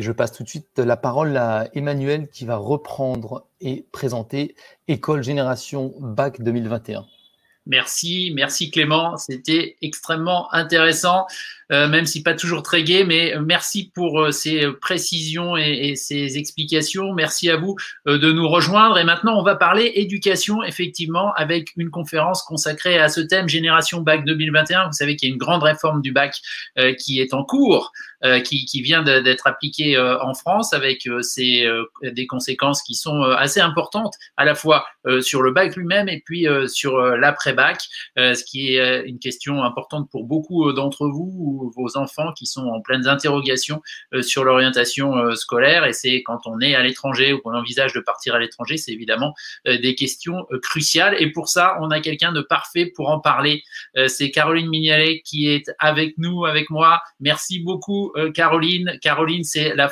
Et je passe tout de suite la parole à Emmanuel qui va reprendre et présenter École Génération Bac 2021. Merci Clément, c'était extrêmement intéressant, même si pas toujours très gai, mais merci pour ces précisions et ces explications. Merci à vous de nous rejoindre. Et maintenant, on va parler éducation, effectivement, avec une conférence consacrée à ce thème Génération Bac 2021. Vous savez qu'il y a une grande réforme du bac qui est en cours, qui vient d'être appliquée en France, avec des conséquences qui sont assez importantes, à la fois sur le bac lui-même et puis sur l'après-bac, ce qui est une question importante pour beaucoup d'entre vous ou vos enfants qui sont en pleines interrogations sur l'orientation scolaire. Et c'est quand on est à l'étranger ou qu'on envisage de partir à l'étranger, c'est évidemment des questions cruciales. Et pour ça, on a quelqu'un de parfait pour en parler. C'est Caroline Mignalet qui est avec nous, avec moi. Merci beaucoup, Caroline. Caroline, c'est la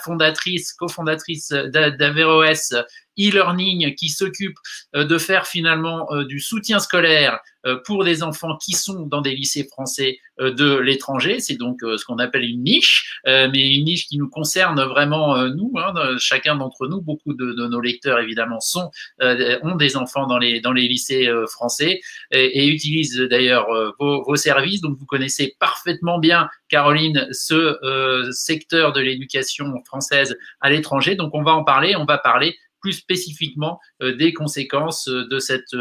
cofondatrice d'Averroès e-learning qui s'occupe de faire finalement du soutien scolaire pour des enfants qui sont dans des lycées français de l'étranger. C'est donc ce qu'on appelle une niche, mais une niche qui nous concerne vraiment nous, chacun d'entre nous. Beaucoup de nos lecteurs évidemment ont des enfants dans les lycées français et utilisent d'ailleurs vos services. Donc vous connaissez parfaitement bien, Caroline, ce secteur de l'éducation française à l'étranger. Donc on va en parler. On va parler plus spécifiquement des conséquences de cette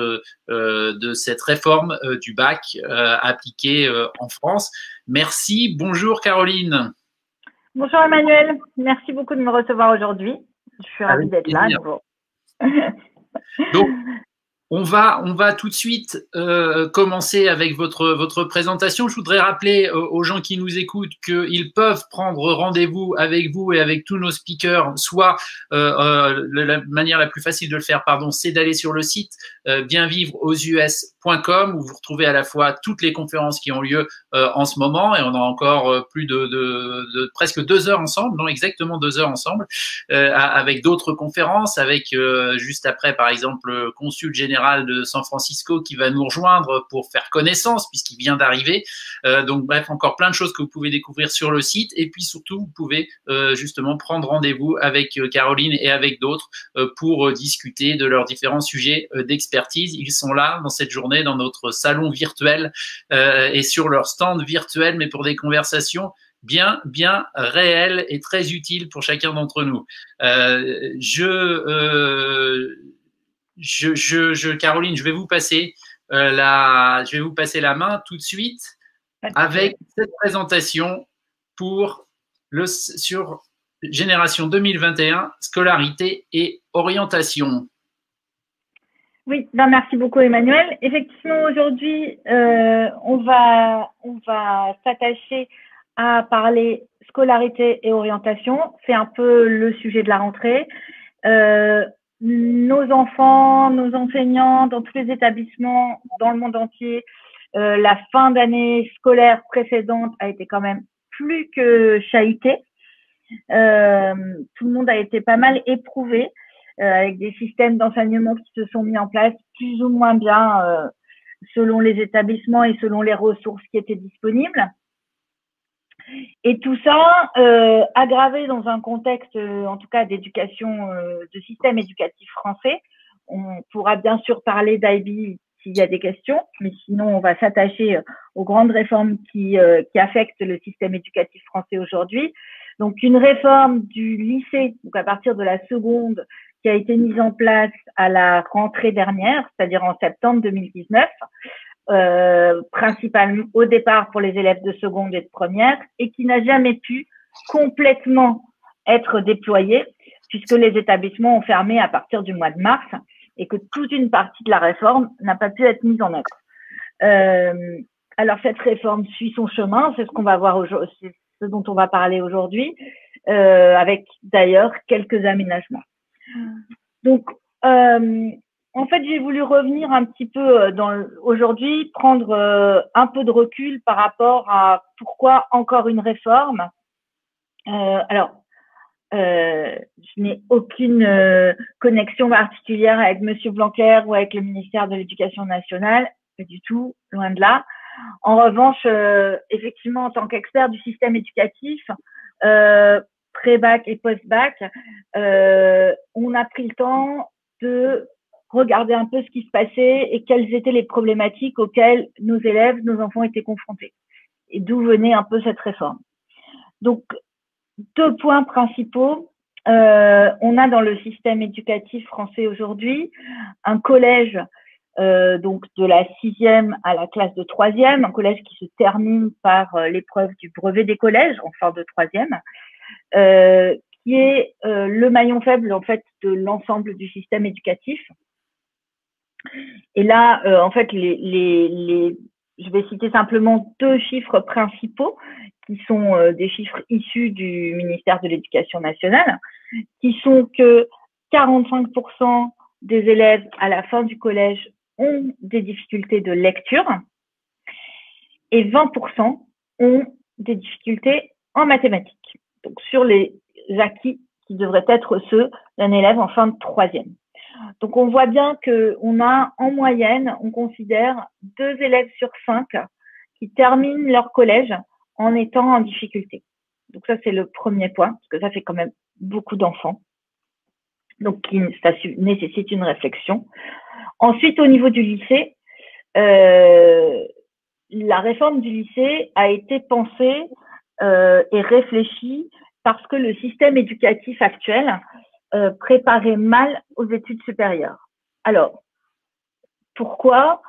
réforme du bac appliquée en France. Merci. Bonjour Caroline. Bonjour Emmanuel. Merci beaucoup de me recevoir aujourd'hui. Je suis ravie d'être là. Donc, on va tout de suite commencer avec votre présentation. Je voudrais rappeler aux gens qui nous écoutent qu'ils peuvent prendre rendez-vous avec vous et avec tous nos speakers. Soit la manière la plus facile de le faire, c'est d'aller sur le site bienvivreausus.com où vous retrouvez à la fois toutes les conférences qui ont lieu en ce moment, et on a encore plus de presque 2 heures ensemble, non exactement 2 heures ensemble, avec d'autres conférences, avec juste après par exemple le consul général de San Francisco qui va nous rejoindre pour faire connaissance puisqu'il vient d'arriver. Donc bref, encore plein de choses que vous pouvez découvrir sur le site, et puis surtout vous pouvez justement prendre rendez-vous avec Caroline et avec d'autres pour discuter de leurs différents sujets d'expertise. Ils sont là dans cette journée dans notre salon virtuel et sur leur stand virtuel, mais pour des conversations bien réelles et très utiles pour chacun d'entre nous. Caroline, je vais vous passer la main tout de suite avec cette présentation sur Génération 2021, scolarité et orientation. Oui, merci beaucoup Emmanuel. Effectivement, aujourd'hui, on va s'attacher à parler scolarité et orientation. C'est un peu le sujet de la rentrée. Nos enfants, nos enseignants, dans tous les établissements dans le monde entier, la fin d'année scolaire précédente a été quand même plus que chahutée. Tout le monde a été pas mal éprouvé avec des systèmes d'enseignement qui se sont mis en place plus ou moins bien selon les établissements et selon les ressources qui étaient disponibles. Et tout ça aggravé dans un contexte, en tout cas d'éducation, de système éducatif français. On pourra bien sûr parler d'IB s'il y a des questions, mais sinon on va s'attacher aux grandes réformes qui affectent le système éducatif français aujourd'hui. Donc une réforme du lycée, donc à partir de la seconde, qui a été mise en place à la rentrée dernière, c'est-à-dire en septembre 2019. Principalement au départ pour les élèves de seconde et de première, et qui n'a jamais pu complètement être déployée puisque les établissements ont fermé à partir du mois de mars et que toute une partie de la réforme n'a pas pu être mise en œuvre. Alors cette réforme suit son chemin, c'est ce qu'on va voir aujourd'hui, c'est ce dont on va parler aujourd'hui, avec d'ailleurs quelques aménagements. Donc en fait, j'ai voulu revenir un petit peu aujourd'hui, prendre un peu de recul par rapport à pourquoi encore une réforme. Je n'ai aucune connexion particulière avec Monsieur Blanquer ou avec le ministère de l'Éducation nationale, pas du tout, loin de là. En revanche, effectivement, en tant qu'expert du système éducatif, pré-bac et post-bac, on a pris le temps de regarder un peu ce qui se passait et quelles étaient les problématiques auxquelles nos élèves, nos enfants étaient confrontés. Et d'où venait un peu cette réforme. Donc, 2 points principaux. On a dans le système éducatif français aujourd'hui un collège donc de la 6e à la classe de 3e, un collège qui se termine par l'épreuve du brevet des collèges en fin de 3e, qui est le maillon faible en fait de l'ensemble du système éducatif. Et là, en fait, je vais citer simplement 2 chiffres principaux qui sont des chiffres issus du ministère de l'Éducation nationale, qui sont que 45% des élèves à la fin du collège ont des difficultés de lecture et 20% ont des difficultés en mathématiques. Donc, sur les acquis qui devraient être ceux d'un élève en fin de 3e. Donc, on voit bien qu'on a en moyenne, on considère 2 élèves sur 5 qui terminent leur collège en étant en difficulté. Donc, ça, c'est le premier point, parce que ça fait quand même beaucoup d'enfants. Donc, ça nécessite une réflexion. Ensuite, au niveau du lycée, la réforme du lycée a été pensée et réfléchie parce que le système éducatif actuel préparait mal aux études supérieures. Alors, pourquoi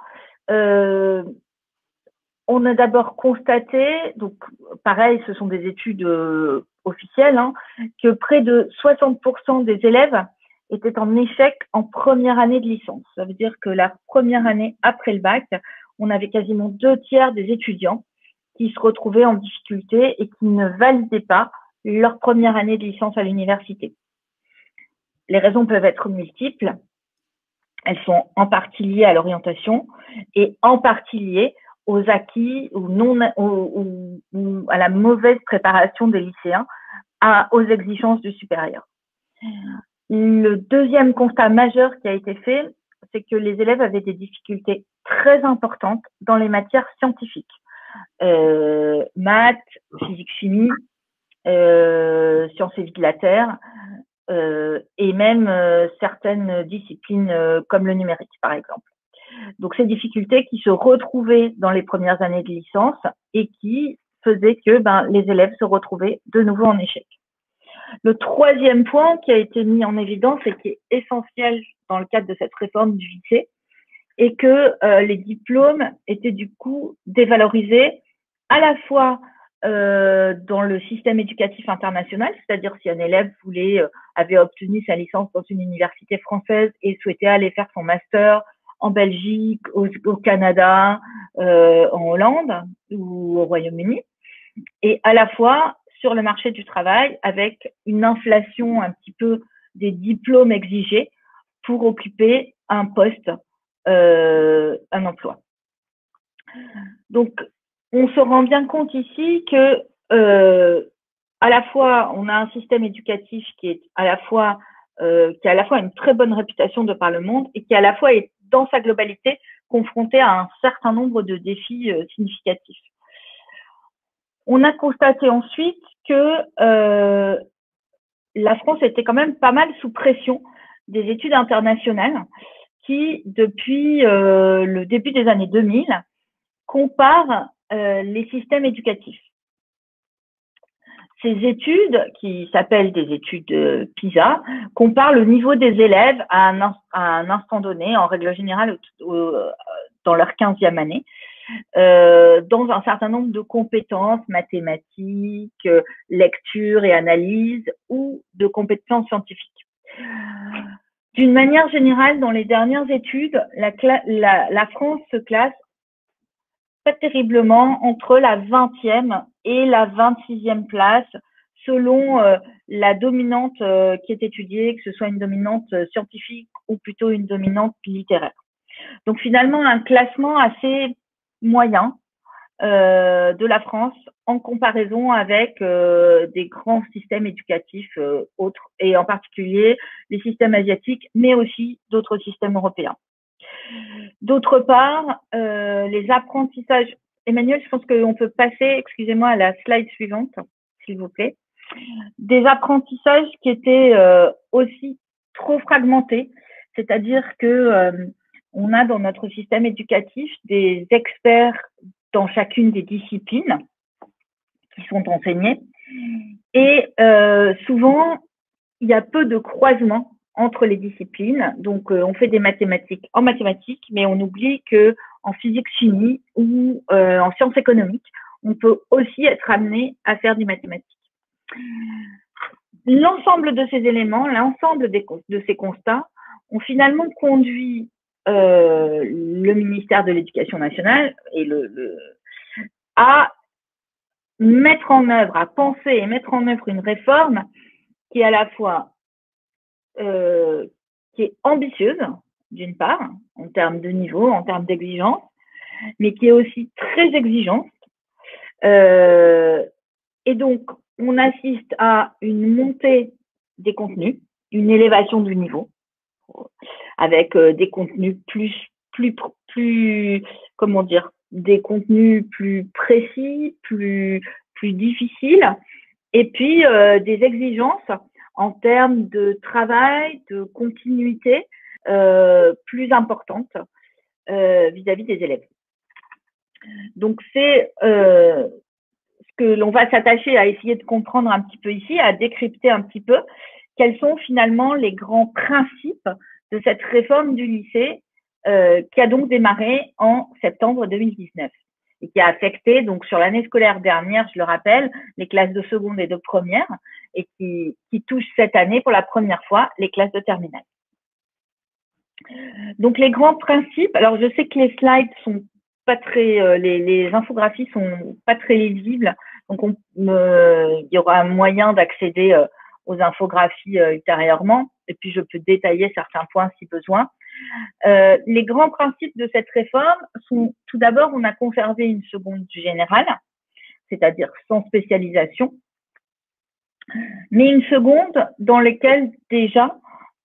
on a d'abord constaté, donc pareil, ce sont des études officielles, hein, que près de 60% des élèves étaient en échec en première année de licence. Ça veut dire que la première année après le bac, on avait quasiment 2/3 des étudiants qui se retrouvaient en difficulté et qui ne validaient pas leur première année de licence à l'université. Les raisons peuvent être multiples. Elles sont en partie liées à l'orientation et en partie liées aux acquis ou à la mauvaise préparation des lycéens aux exigences du supérieur. Le deuxième constat majeur qui a été fait, c'est que les élèves avaient des difficultés très importantes dans les matières scientifiques. Maths, physique, chimie, sciences et vie de la Terre, et même certaines disciplines comme le numérique, par exemple. Donc, ces difficultés qui se retrouvaient dans les premières années de licence et qui faisaient que les élèves se retrouvaient de nouveau en échec. Le troisième point qui a été mis en évidence et qui est essentiel dans le cadre de cette réforme du lycée est que les diplômes étaient du coup dévalorisés à la fois dans le système éducatif international, c'est-à-dire si un élève avait obtenu sa licence dans une université française et souhaitait aller faire son master en Belgique, au Canada, en Hollande ou au Royaume-Uni, et à la fois sur le marché du travail avec une inflation un petit peu des diplômes exigés pour occuper un poste, un emploi. Donc, on se rend bien compte ici que à la fois, on a un système éducatif qui est à la fois une très bonne réputation de par le monde et qui à la fois est dans sa globalité confronté à un certain nombre de défis significatifs. On a constaté ensuite que la France était quand même pas mal sous pression des études internationales qui, depuis le début des années 2000, comparent les systèmes éducatifs. Ces études, qui s'appellent des études PISA, comparent le niveau des élèves à un instant donné, en règle générale dans leur 15e année, dans un certain nombre de compétences mathématiques, lecture et analyse ou de compétences scientifiques. D'une manière générale, dans les dernières études, la France se classe pas terriblement entre la 20e et la 26e place selon la dominante qui est étudiée, que ce soit une dominante scientifique ou plutôt une dominante littéraire. Donc finalement, un classement assez moyen de la France en comparaison avec des grands systèmes éducatifs autres, et en particulier les systèmes asiatiques, mais aussi d'autres systèmes européens. D'autre part, les apprentissages. Emmanuel, je pense qu'on peut passer, excusez-moi, à la slide suivante, s'il vous plaît. Des apprentissages qui étaient aussi trop fragmentés, c'est-à-dire que on a dans notre système éducatif des experts dans chacune des disciplines qui sont enseignées et souvent il y a peu de croisements entre les disciplines. Donc on fait des mathématiques en mathématiques, mais on oublie que en physique-chimie ou en sciences économiques, on peut aussi être amené à faire des mathématiques. L'ensemble de ces éléments, l'ensemble de ces constats ont finalement conduit le ministère de l'Éducation nationale et à mettre en œuvre, à penser et mettre en œuvre une réforme qui est à la fois qui est ambitieuse, d'une part, en termes de niveau, en termes d'exigence, mais qui est aussi très exigeante. Et donc, on assiste à une montée des contenus, une élévation du niveau, avec des contenus comment dire, des contenus plus précis, plus difficiles, et puis des exigences en termes de travail, de continuité plus importantes vis-à-vis des élèves. Donc, c'est que l'on va s'attacher à essayer de comprendre un petit peu ici, à décrypter un petit peu quels sont finalement les grands principes de cette réforme du lycée qui a donc démarré en septembre 2019 et qui a affecté donc sur l'année scolaire dernière, je le rappelle, les classes de seconde et de première et qui touche cette année pour la première fois les classes de terminale. Donc les grands principes, alors je sais que les slides sont pas très, les infographies sont pas très lisibles, donc il y aura un moyen d'accéder aux infographies ultérieurement, et puis je peux détailler certains points si besoin. Les grands principes de cette réforme sont, tout d'abord, on a conservé une seconde générale, c'est-à-dire sans spécialisation, mais une seconde dans laquelle déjà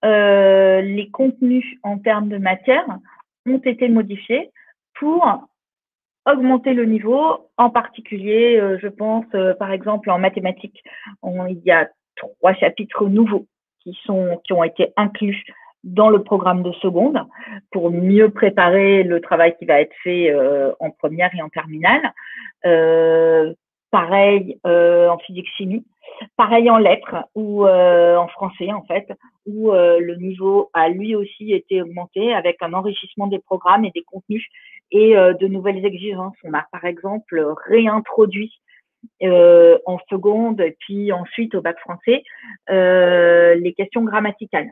les contenus en termes de matière ont été modifiés pour augmenter le niveau, en particulier, je pense, par exemple, en mathématiques, il y a 3 chapitres nouveaux qui ont été inclus dans le programme de seconde pour mieux préparer le travail qui va être fait en première et en terminale. Pareil en physique-chimie, pareil en lettres ou en français en fait, où le niveau a lui aussi été augmenté avec un enrichissement des programmes et des contenus et de nouvelles exigences. On a par exemple réintroduit en seconde et puis ensuite au bac français les questions grammaticales.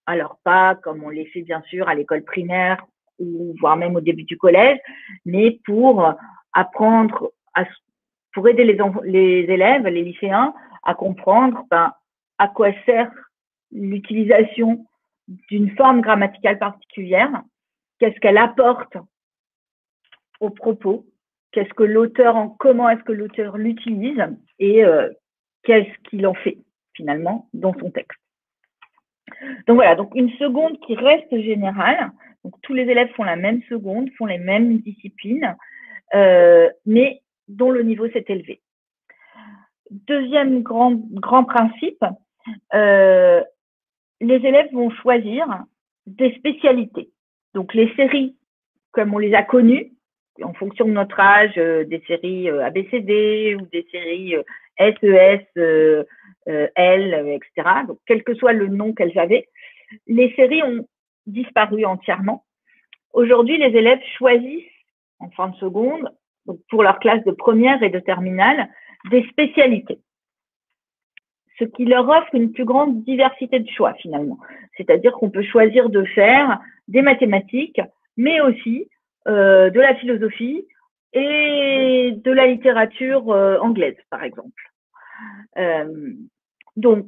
Alors pas comme on les fait bien sûr à l'école primaire ou voire même au début du collège, mais pour apprendre pour aider les élèves, les lycéens à comprendre à quoi sert l'utilisation d'une forme grammaticale particulière, qu'est-ce qu'elle apporte au propos, comment est-ce que l'auteur l'utilise et qu'est-ce qu'il en fait finalement dans son texte. Donc voilà, donc une seconde qui reste générale. Donc tous les élèves font la même seconde, font les mêmes disciplines, mais dont le niveau s'est élevé. Deuxième grand principe, les élèves vont choisir des spécialités. Donc les séries, comme on les a connues, en fonction de notre âge, des séries ABCD ou des séries SES, L, etc. Donc quel que soit le nom qu'elles avaient, les séries ont disparu entièrement. Aujourd'hui, les élèves choisissent en fin de seconde, donc pour leur classe de première et de terminale, des spécialités. Ce qui leur offre une plus grande diversité de choix finalement. C'est-à-dire qu'on peut choisir de faire des mathématiques, mais aussi de la philosophie et de la littérature anglaise, par exemple. Donc,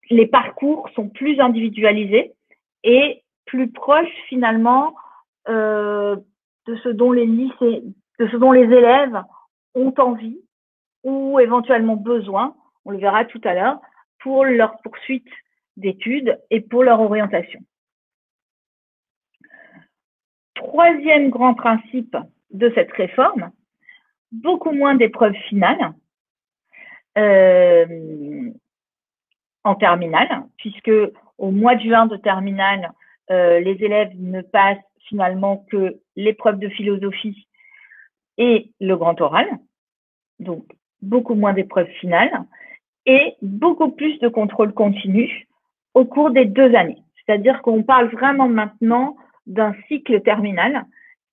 les parcours sont plus individualisés et plus proches finalement de ce dont les élèves ont envie ou éventuellement besoin, on le verra tout à l'heure, pour leur poursuite d'études et pour leur orientation. Troisième grand principe de cette réforme, beaucoup moins d'épreuves finales, en terminale, puisque au mois de juin de terminale, les élèves ne passent finalement que l'épreuve de philosophie et le grand oral, donc beaucoup moins d'épreuves finales, et beaucoup plus de contrôle continu au cours des 2 années. C'est-à-dire qu'on parle vraiment maintenant d'un cycle terminal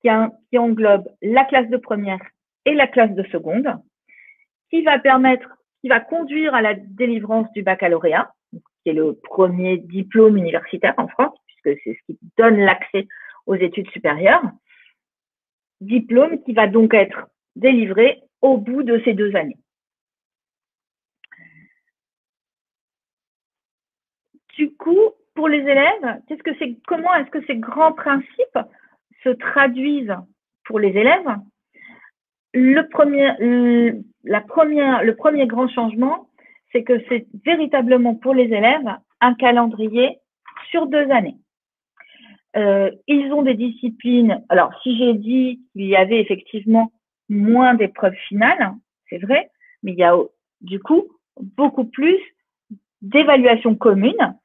qui englobe la classe de première et la classe de seconde, qui va conduire à la délivrance du baccalauréat, qui est le premier diplôme universitaire en France, puisque c'est ce qui donne l'accès aux études supérieures. Diplôme qui va donc être délivré au bout de ces 2 années. Du coup, pour les élèves, comment est-ce que ces grands principes se traduisent pour les élèves? Le premier grand changement, c'est que c'est véritablement pour les élèves un calendrier sur 2 années. Ils ont des disciplines. Alors, si j'ai dit qu'il y avait effectivement moins d'épreuves finales, c'est vrai, mais il y a du coup beaucoup plus d'évaluations communes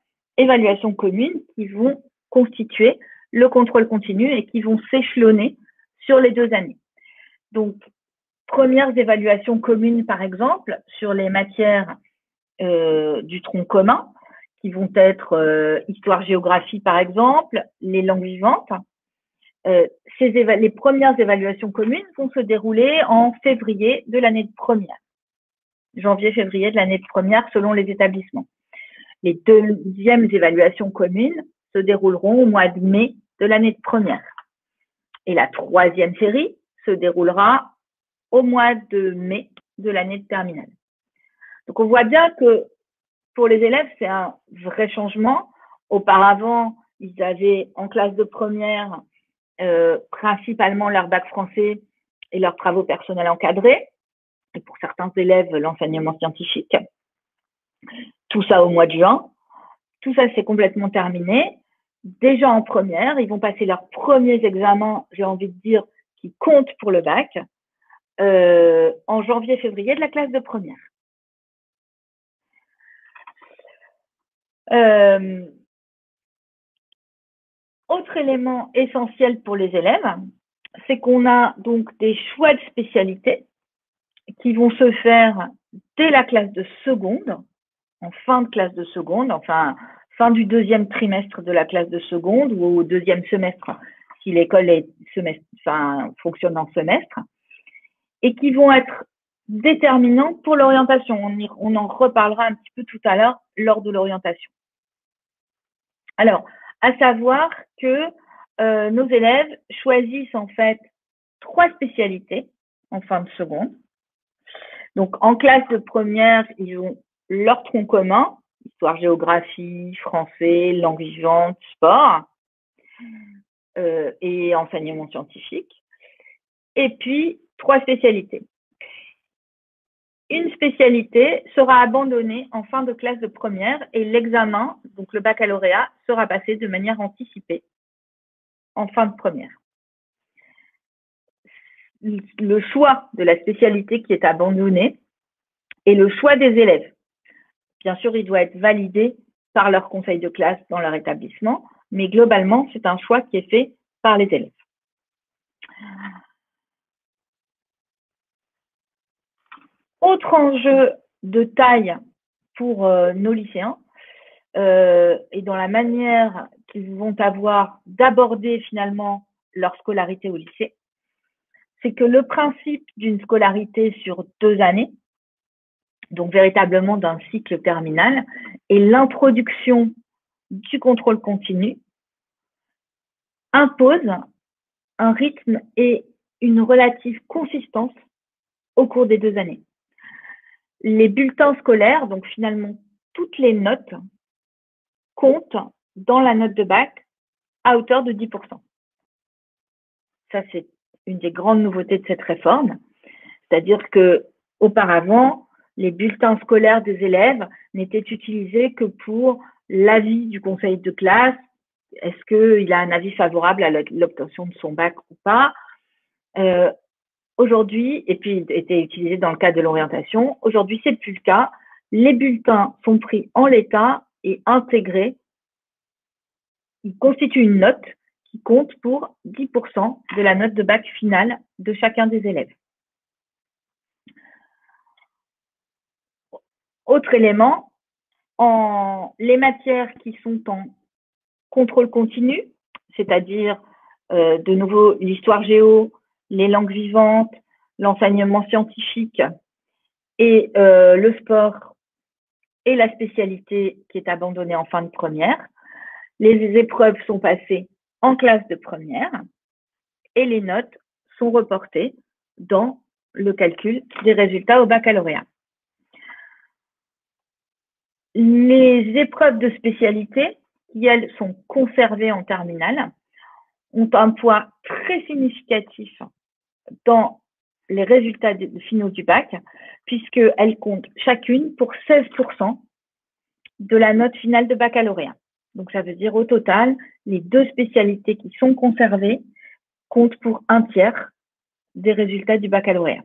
qui vont constituer le contrôle continu et qui vont s'échelonner sur les 2 années. Donc, premières évaluations communes, par exemple, sur les matières du tronc commun, qui vont être histoire-géographie, par exemple, les langues vivantes. Les premières évaluations communes vont se dérouler en février de l'année de première. Janvier-février de l'année de première, selon les établissements. Les deuxièmes évaluations communes se dérouleront au mois de mai de l'année de première. Et la troisième série se déroulera au mois de mai de l'année de terminale. Donc, on voit bien que pour les élèves, c'est un vrai changement. Auparavant, ils avaient en classe de première principalement leur bac français et leurs travaux personnels encadrés. Et pour certains élèves, l'enseignement scientifique. Tout ça au mois de juin. Tout ça, c'est complètement terminé. Déjà en première, ils vont passer leurs premiers examens, j'ai envie de dire, qui comptent pour le bac, en janvier-février de la classe de première. Autre élément essentiel pour les élèves, c'est qu'on a donc des choix de spécialités qui vont se faire dès la classe de seconde, en fin de classe de seconde, enfin fin du 2e trimestre de la classe de seconde ou au 2e semestre si l'école fonctionne en semestre, et qui vont être déterminants pour l'orientation. On en reparlera un petit peu tout à l'heure lors de l'orientation. Alors, à savoir que nos élèves choisissent en fait 3 spécialités en fin de seconde. Donc, en classe de première, ils ont leur tronc commun, histoire, géographie, français, langue vivante, sport et enseignement scientifique. Et puis, 3 spécialités. Une spécialité sera abandonnée en fin de classe de première et l'examen, donc le baccalauréat, sera passé de manière anticipée en fin de première. Le choix de la spécialité qui est abandonnée est le choix des élèves. Bien sûr, il doit être validé par leur conseil de classe dans leur établissement, mais globalement, c'est un choix qui est fait par les élèves. Autre enjeu de taille pour nos lycéens et dans la manière qu'ils vont avoir d'aborder finalement leur scolarité au lycée, c'est que le principe d'une scolarité sur 2 années, donc véritablement d'un cycle terminal, et l'introduction du contrôle continu impose un rythme et une relative consistance au cours des 2 années. Les bulletins scolaires, donc finalement toutes les notes, comptent dans la note de bac à hauteur de 10%. Ça, c'est une des grandes nouveautés de cette réforme. C'est-à-dire que auparavant, les bulletins scolaires des élèves n'étaient utilisés que pour l'avis du conseil de classe. Est-ce qu'il a un avis favorable à l'obtention de son bac ou pas? aujourd'hui, et puis était utilisé dans le cadre de l'orientation, aujourd'hui, c'est plus le cas. Les bulletins sont pris en l'état et intégrés. Ils constituent une note qui compte pour 10% de la note de bac finale de chacun des élèves. Autre élément, les matières qui sont en contrôle continu, c'est-à-dire de nouveau l'histoire géo, les langues vivantes, l'enseignement scientifique et le sport et la spécialité qui est abandonnée en fin de première. Les épreuves sont passées en classe de première et les notes sont reportées dans le calcul des résultats au baccalauréat. Les épreuves de spécialité, qui elles sont conservées en terminale, ont un poids très significatif dans les résultats finaux du bac, puisqu'elles comptent chacune pour 16% de la note finale de baccalauréat. Donc, ça veut dire au total, les 2 spécialités qui sont conservées comptent pour 1/3 des résultats du baccalauréat.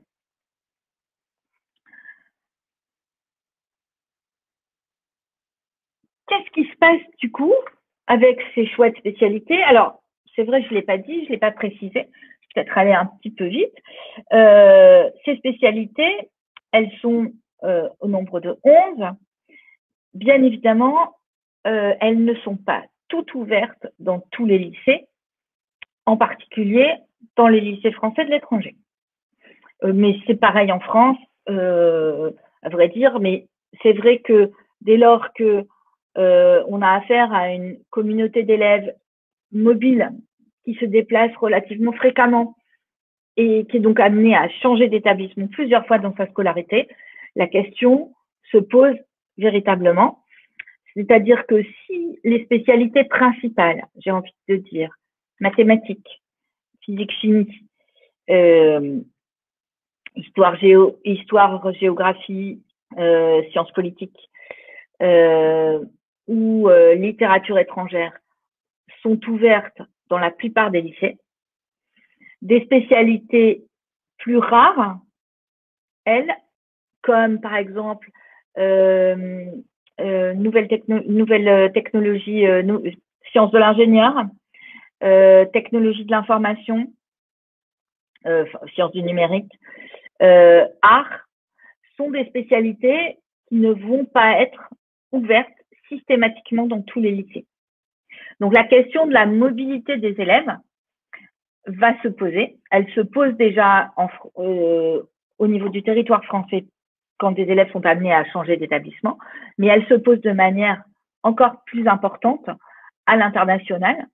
Qu'est-ce qui se passe du coup avec ces choix de spécialités? Alors, c'est vrai, je ne l'ai pas dit, je ne l'ai pas précisé, je vais peut-être aller un petit peu vite. Ces spécialités, elles sont au nombre de 11. Bien évidemment, elles ne sont pas toutes ouvertes dans tous les lycées, en particulier dans les lycées français de l'étranger. Mais c'est pareil en France, à vrai dire, mais c'est vrai que dès lors que on a affaire à une communauté d'élèves mobiles qui se déplacent relativement fréquemment et qui est donc amenée à changer d'établissement plusieurs fois dans sa scolarité, la question se pose véritablement. C'est-à-dire que si les spécialités principales, j'ai envie de dire, mathématiques, physique, chimie, histoire, géographie, sciences politiques ou littérature étrangère sont ouvertes dans la plupart des lycées. Des spécialités plus rares, elles, comme par exemple nouvelles technologies, sciences de l'ingénieur, technologie de l'information, sciences du numérique, art, sont des spécialités qui ne vont pas être ouvertes systématiquement dans tous les lycées. Donc, la question de la mobilité des élèves va se poser. Elle se pose déjà au niveau du territoire français quand des élèves sont amenés à changer d'établissement, mais elle se pose de manière encore plus importante à l'international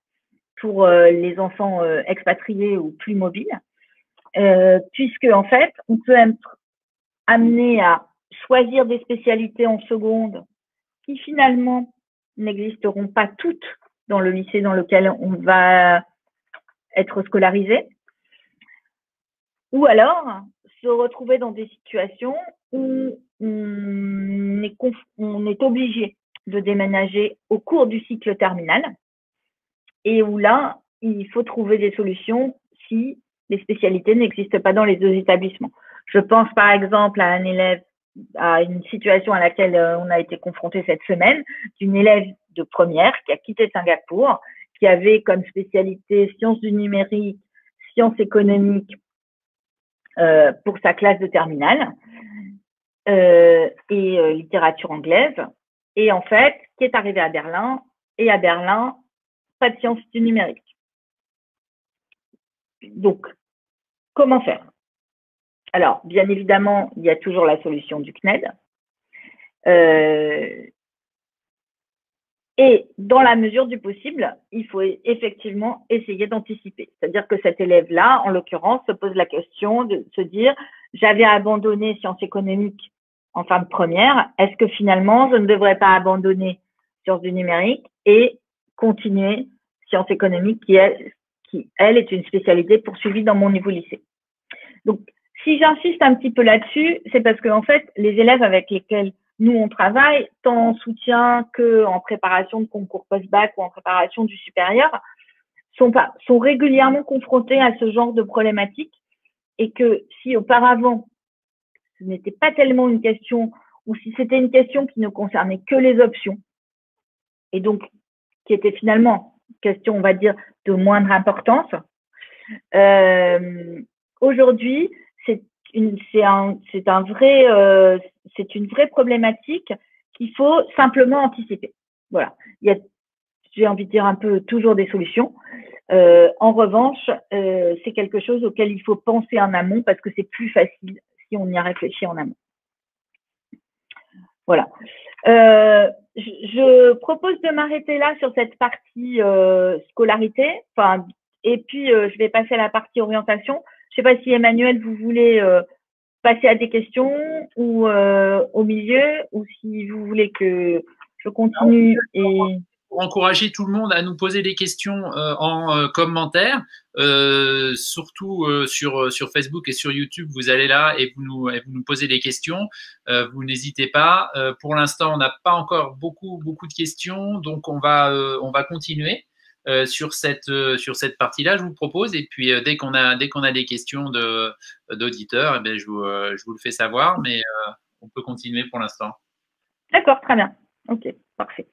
pour les enfants expatriés ou plus mobiles, puisque en fait, on peut être amené à choisir des spécialités en seconde qui finalement n'existeront pas toutes dans le lycée dans lequel on va être scolarisé, ou alors se retrouver dans des situations où on est obligé de déménager au cours du cycle terminal et où là, il faut trouver des solutions si les spécialités n'existent pas dans les 2 établissements. Je pense par exemple à un élève, à une situation à laquelle on a été confronté cette semaine, d'une élève de première qui a quitté Singapour, qui avait comme spécialité sciences du numérique, sciences économiques pour sa classe de terminale et littérature anglaise. Et en fait, qui est arrivée à Berlin, et à Berlin, pas de sciences du numérique. Donc, comment faire? Alors, bien évidemment, il y a toujours la solution du CNED. Et dans la mesure du possible, il faut effectivement essayer d'anticiper. C'est-à-dire que cet élève-là, en l'occurrence, se pose la question de se dire « j'avais abandonné sciences économiques en fin de première, est-ce que finalement, je ne devrais pas abandonner sciences du numérique et continuer sciences économiques qui, elle, est une spécialité poursuivie dans mon niveau lycée ?» Donc, si j'insiste un petit peu là-dessus, c'est parce que en fait, les élèves avec lesquels nous, on travaille tant en soutien qu'en préparation de concours post-bac ou en préparation du supérieur, sont régulièrement confrontés à ce genre de problématiques et que si auparavant, ce n'était pas tellement une question, ou si c'était une question qui ne concernait que les options, et donc qui était finalement une question, on va dire, de moindre importance, aujourd'hui, c'est une vraie problématique qu'il faut simplement anticiper. Voilà. Il y a, j'ai envie de dire, un peu toujours des solutions. En revanche, c'est quelque chose auquel il faut penser en amont parce que c'est plus facile si on y a réfléchi en amont. Voilà. Je propose de m'arrêter là sur cette partie scolarité. Enfin, et puis, je vais passer à la partie orientation. Je ne sais pas si Emmanuel, vous voulez passer à des questions ou au milieu, ou si vous voulez que je continue. Et pour encourager tout le monde à nous poser des questions en commentaire, surtout sur Facebook et sur YouTube. Vous allez là et vous nous posez des questions. Vous n'hésitez pas. Pour l'instant, on n'a pas encore beaucoup de questions, donc on va continuer sur cette partie-là. Je vous propose, et puis dès qu'on a des questions d'auditeurs, eh bien, je vous le fais savoir, mais on peut continuer pour l'instant. D'accord, très bien. Ok, parfait.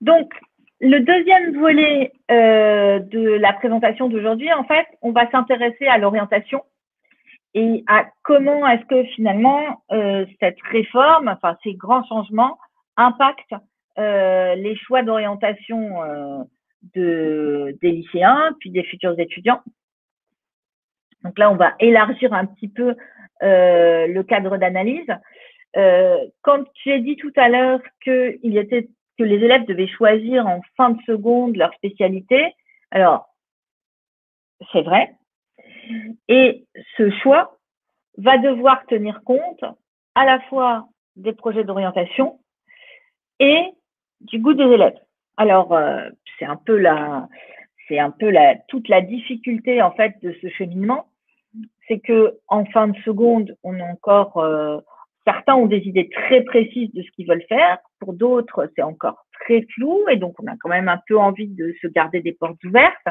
Donc, le deuxième volet de la présentation d'aujourd'hui, en fait, on va s'intéresser à l'orientation et à comment est-ce que finalement cette réforme, enfin ces grands changements, impactent les choix d'orientation des lycéens, puis des futurs étudiants. Donc là, on va élargir un petit peu le cadre d'analyse. Quand j'ai dit tout à l'heure que les élèves devaient choisir en fin de seconde leur spécialité, alors c'est vrai. Et ce choix va devoir tenir compte à la fois des projets d'orientation et du goût des élèves. Alors, c'est un peu toute la difficulté en fait de ce cheminement, c'est que en fin de seconde, on a encore certains ont des idées très précises de ce qu'ils veulent faire. Pour d'autres, c'est encore très flou et donc on a quand même un peu envie de se garder des portes ouvertes.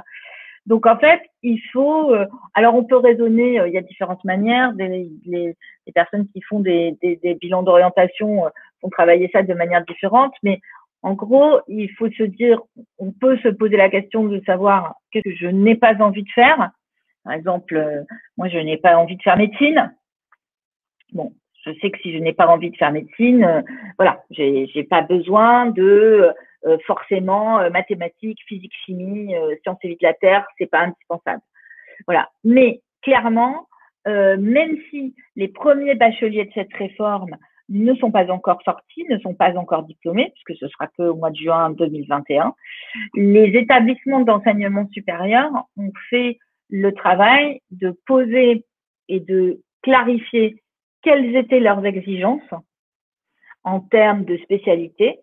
Donc en fait, il faut. Alors on peut raisonner. Il y a différentes manières. Les personnes qui font des bilans d'orientation vont travailler ça de manière différente. Mais en gros, il faut se dire, on peut se poser la question de savoir qu'est-ce que je n'ai pas envie de faire. Par exemple, moi je n'ai pas envie de faire médecine. Bon, je sais que si je n'ai pas envie de faire médecine, voilà, j'ai pas besoin de forcément mathématiques, physique, chimie, sciences et vie de la terre, c'est pas indispensable. Voilà. Mais clairement, même si les premiers bacheliers de cette réforme ne sont pas encore sortis, ne sont pas encore diplômés, puisque ce sera que au mois de juin 2021, les établissements d'enseignement supérieur ont fait le travail de poser et de clarifier quelles étaient leurs exigences en termes de spécialité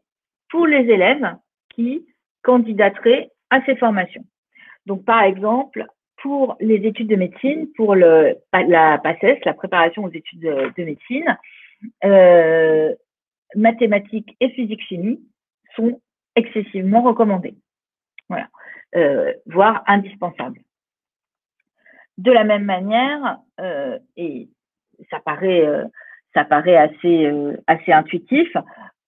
pour les élèves qui candidateraient à ces formations. Donc, par exemple, pour les études de médecine, pour la PACES, la préparation aux études de médecine, mathématiques et physique-chimie sont excessivement recommandées. Voilà, voire indispensables. De la même manière, et ça paraît assez intuitif,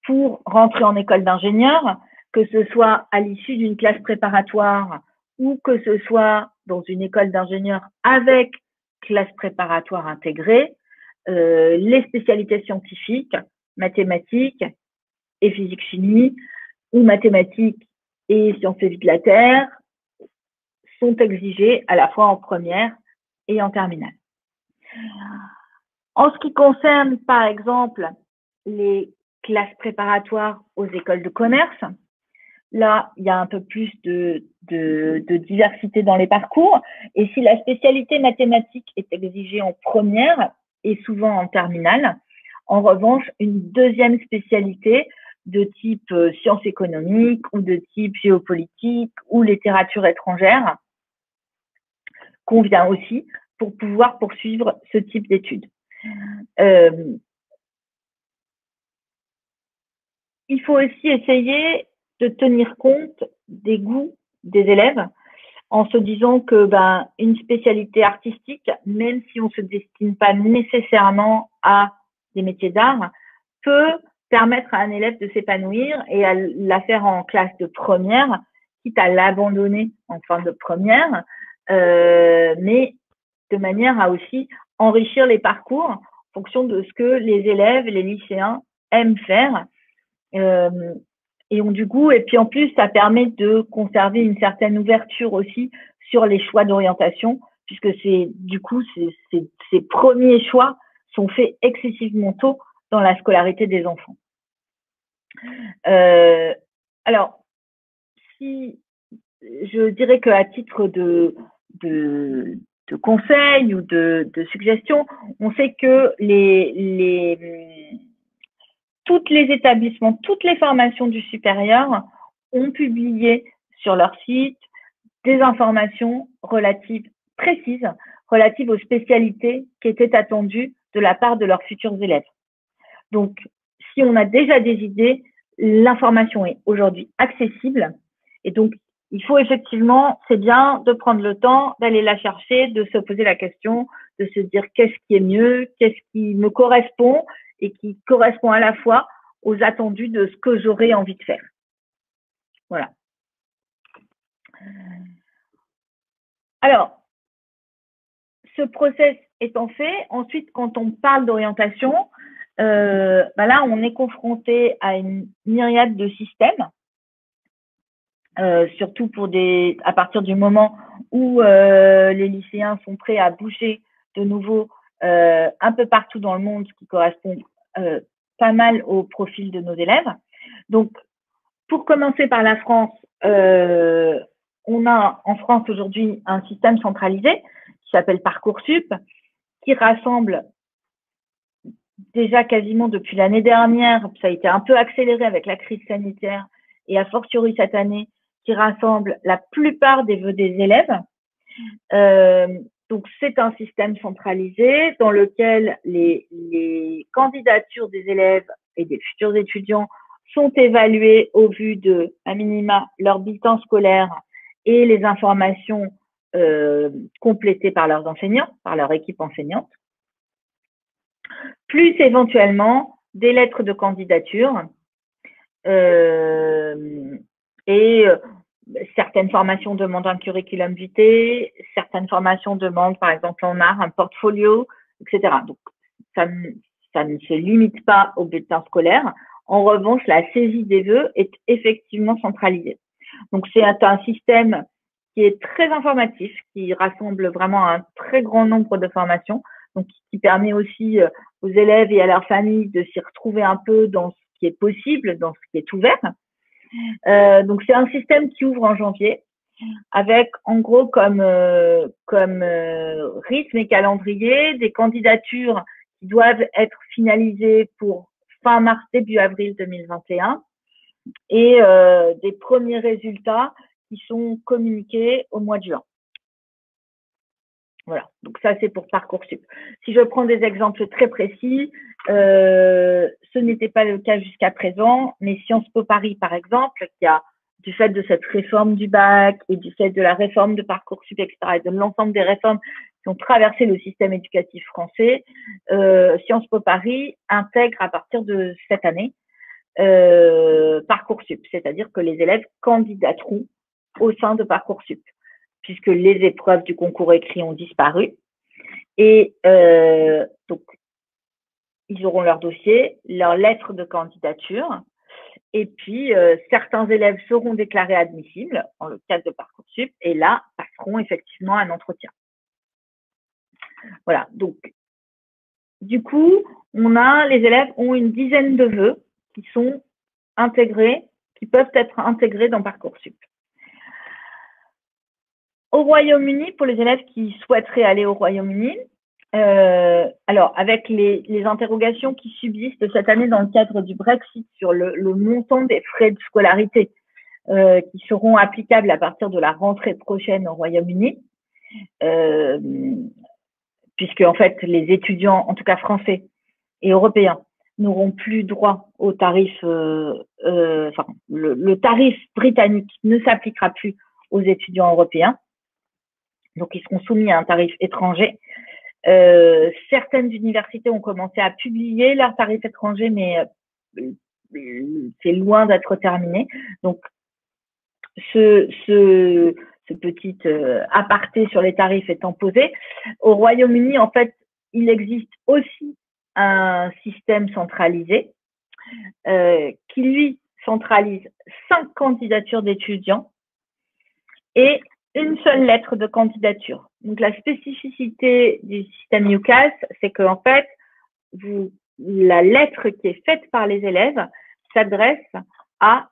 pour rentrer en école d'ingénieur, que ce soit à l'issue d'une classe préparatoire ou que ce soit dans une école d'ingénieur avec classe préparatoire intégrée, les spécialités scientifiques, mathématiques et physique-chimie, ou mathématiques et sciences et vie de la Terre, sont exigées à la fois en première et en terminale. En ce qui concerne, par exemple, les classes préparatoires aux écoles de commerce, là, il y a un peu plus de diversité dans les parcours. Et si la spécialité mathématique est exigée en première et souvent en terminale, en revanche, une deuxième spécialité de type sciences économiques ou de type géopolitique ou littérature étrangère convient aussi pour pouvoir poursuivre ce type d'études. Il faut aussi essayer de tenir compte des goûts des élèves. en se disant que une spécialité artistique, même si on ne se destine pas nécessairement à des métiers d'art, peut permettre à un élève de s'épanouir et à la faire en classe de première, quitte à l'abandonner en fin de première, mais de manière à aussi enrichir les parcours en fonction de ce que les élèves, les lycéens aiment faire et ont du goût. Et puis en plus, ça permet de conserver une certaine ouverture aussi sur les choix d'orientation, puisque ces premiers choix sont faits excessivement tôt dans la scolarité des enfants. Alors, si je dirais qu'à titre de conseils ou de suggestions, on sait que tous les établissements, toutes les formations du supérieur ont publié sur leur site des informations précises relatives aux spécialités qui étaient attendues de la part de leurs futurs élèves. Donc, si on a déjà des idées, l'information est aujourd'hui accessible et donc il faut effectivement, c'est bien de prendre le temps d'aller la chercher, de se poser la question, de se dire qu'est-ce qui est mieux, qu'est-ce qui me correspond et qui correspond à la fois aux attendus de ce que j'aurais envie de faire. Voilà. Alors, ce process étant fait, ensuite, quand on parle d'orientation, là, on est confronté à une myriade de systèmes. Surtout à partir du moment où les lycéens sont prêts à bouger de nouveau un peu partout dans le monde, ce qui correspond pas mal au profil de nos élèves. Donc, pour commencer par la France, on a en France aujourd'hui un système centralisé qui s'appelle Parcoursup, qui rassemble déjà quasiment depuis l'année dernière, ça a été un peu accéléré avec la crise sanitaire et a fortiori cette année, qui rassemble la plupart des vœux des élèves. Donc, c'est un système centralisé dans lequel les candidatures des élèves et des futurs étudiants sont évaluées au vu de, à minima, leur bulletin scolaire et les informations complétées par leurs enseignants, par leur équipe enseignante, plus éventuellement des lettres de candidature et certaines formations demandent un curriculum vitae, certaines formations demandent, par exemple en art, un portfolio, etc. Donc, ça ne se limite pas au bulletin scolaire. En revanche, la saisie des vœux est effectivement centralisée. Donc, c'est un système qui est très informatif, qui rassemble vraiment un très grand nombre de formations, donc qui permet aussi aux élèves et à leurs familles de s'y retrouver un peu dans ce qui est possible, dans ce qui est ouvert. Donc, c'est un système qui ouvre en janvier avec, en gros, comme rythme et calendrier, des candidatures qui doivent être finalisées pour fin mars, début avril 2021 et des premiers résultats qui sont communiqués au mois de juin. Voilà, donc ça c'est pour Parcoursup. Si je prends des exemples très précis, ce n'était pas le cas jusqu'à présent, mais Sciences Po Paris par exemple, qui a, du fait de cette réforme du bac et du fait de la réforme de Parcoursup, etc., et de l'ensemble des réformes qui ont traversé le système éducatif français, Sciences Po Paris intègre à partir de cette année Parcoursup, c'est-à-dire que les élèves candidateront au sein de Parcoursup, puisque les épreuves du concours écrit ont disparu. Et donc, ils auront leur dossier, leur lettre de candidature, et puis certains élèves seront déclarés admissibles dans le cadre de Parcoursup, et là, passeront effectivement un entretien. Voilà, donc, du coup, les élèves ont une dizaine de vœux qui sont intégrés, qui peuvent être intégrés dans Parcoursup. Au Royaume-Uni, pour les élèves qui souhaiteraient aller au Royaume-Uni, alors avec les interrogations qui subsistent cette année dans le cadre du Brexit sur le montant des frais de scolarité qui seront applicables à partir de la rentrée prochaine au Royaume-Uni, puisque en fait les étudiants, en tout cas français et européens, n'auront plus droit au tarif, le tarif britannique ne s'appliquera plus aux étudiants européens. Donc, ils seront soumis à un tarif étranger. Certaines universités ont commencé à publier leurs tarifs étrangers, mais c'est loin d'être terminé. Donc, ce petit aparté sur les tarifs étant posé, au Royaume-Uni, en fait, il existe aussi un système centralisé qui, lui, centralise 5 candidatures d'étudiants et une seule lettre de candidature. Donc, la spécificité du système UCAS, c'est qu'en fait, la lettre qui est faite par les élèves s'adresse à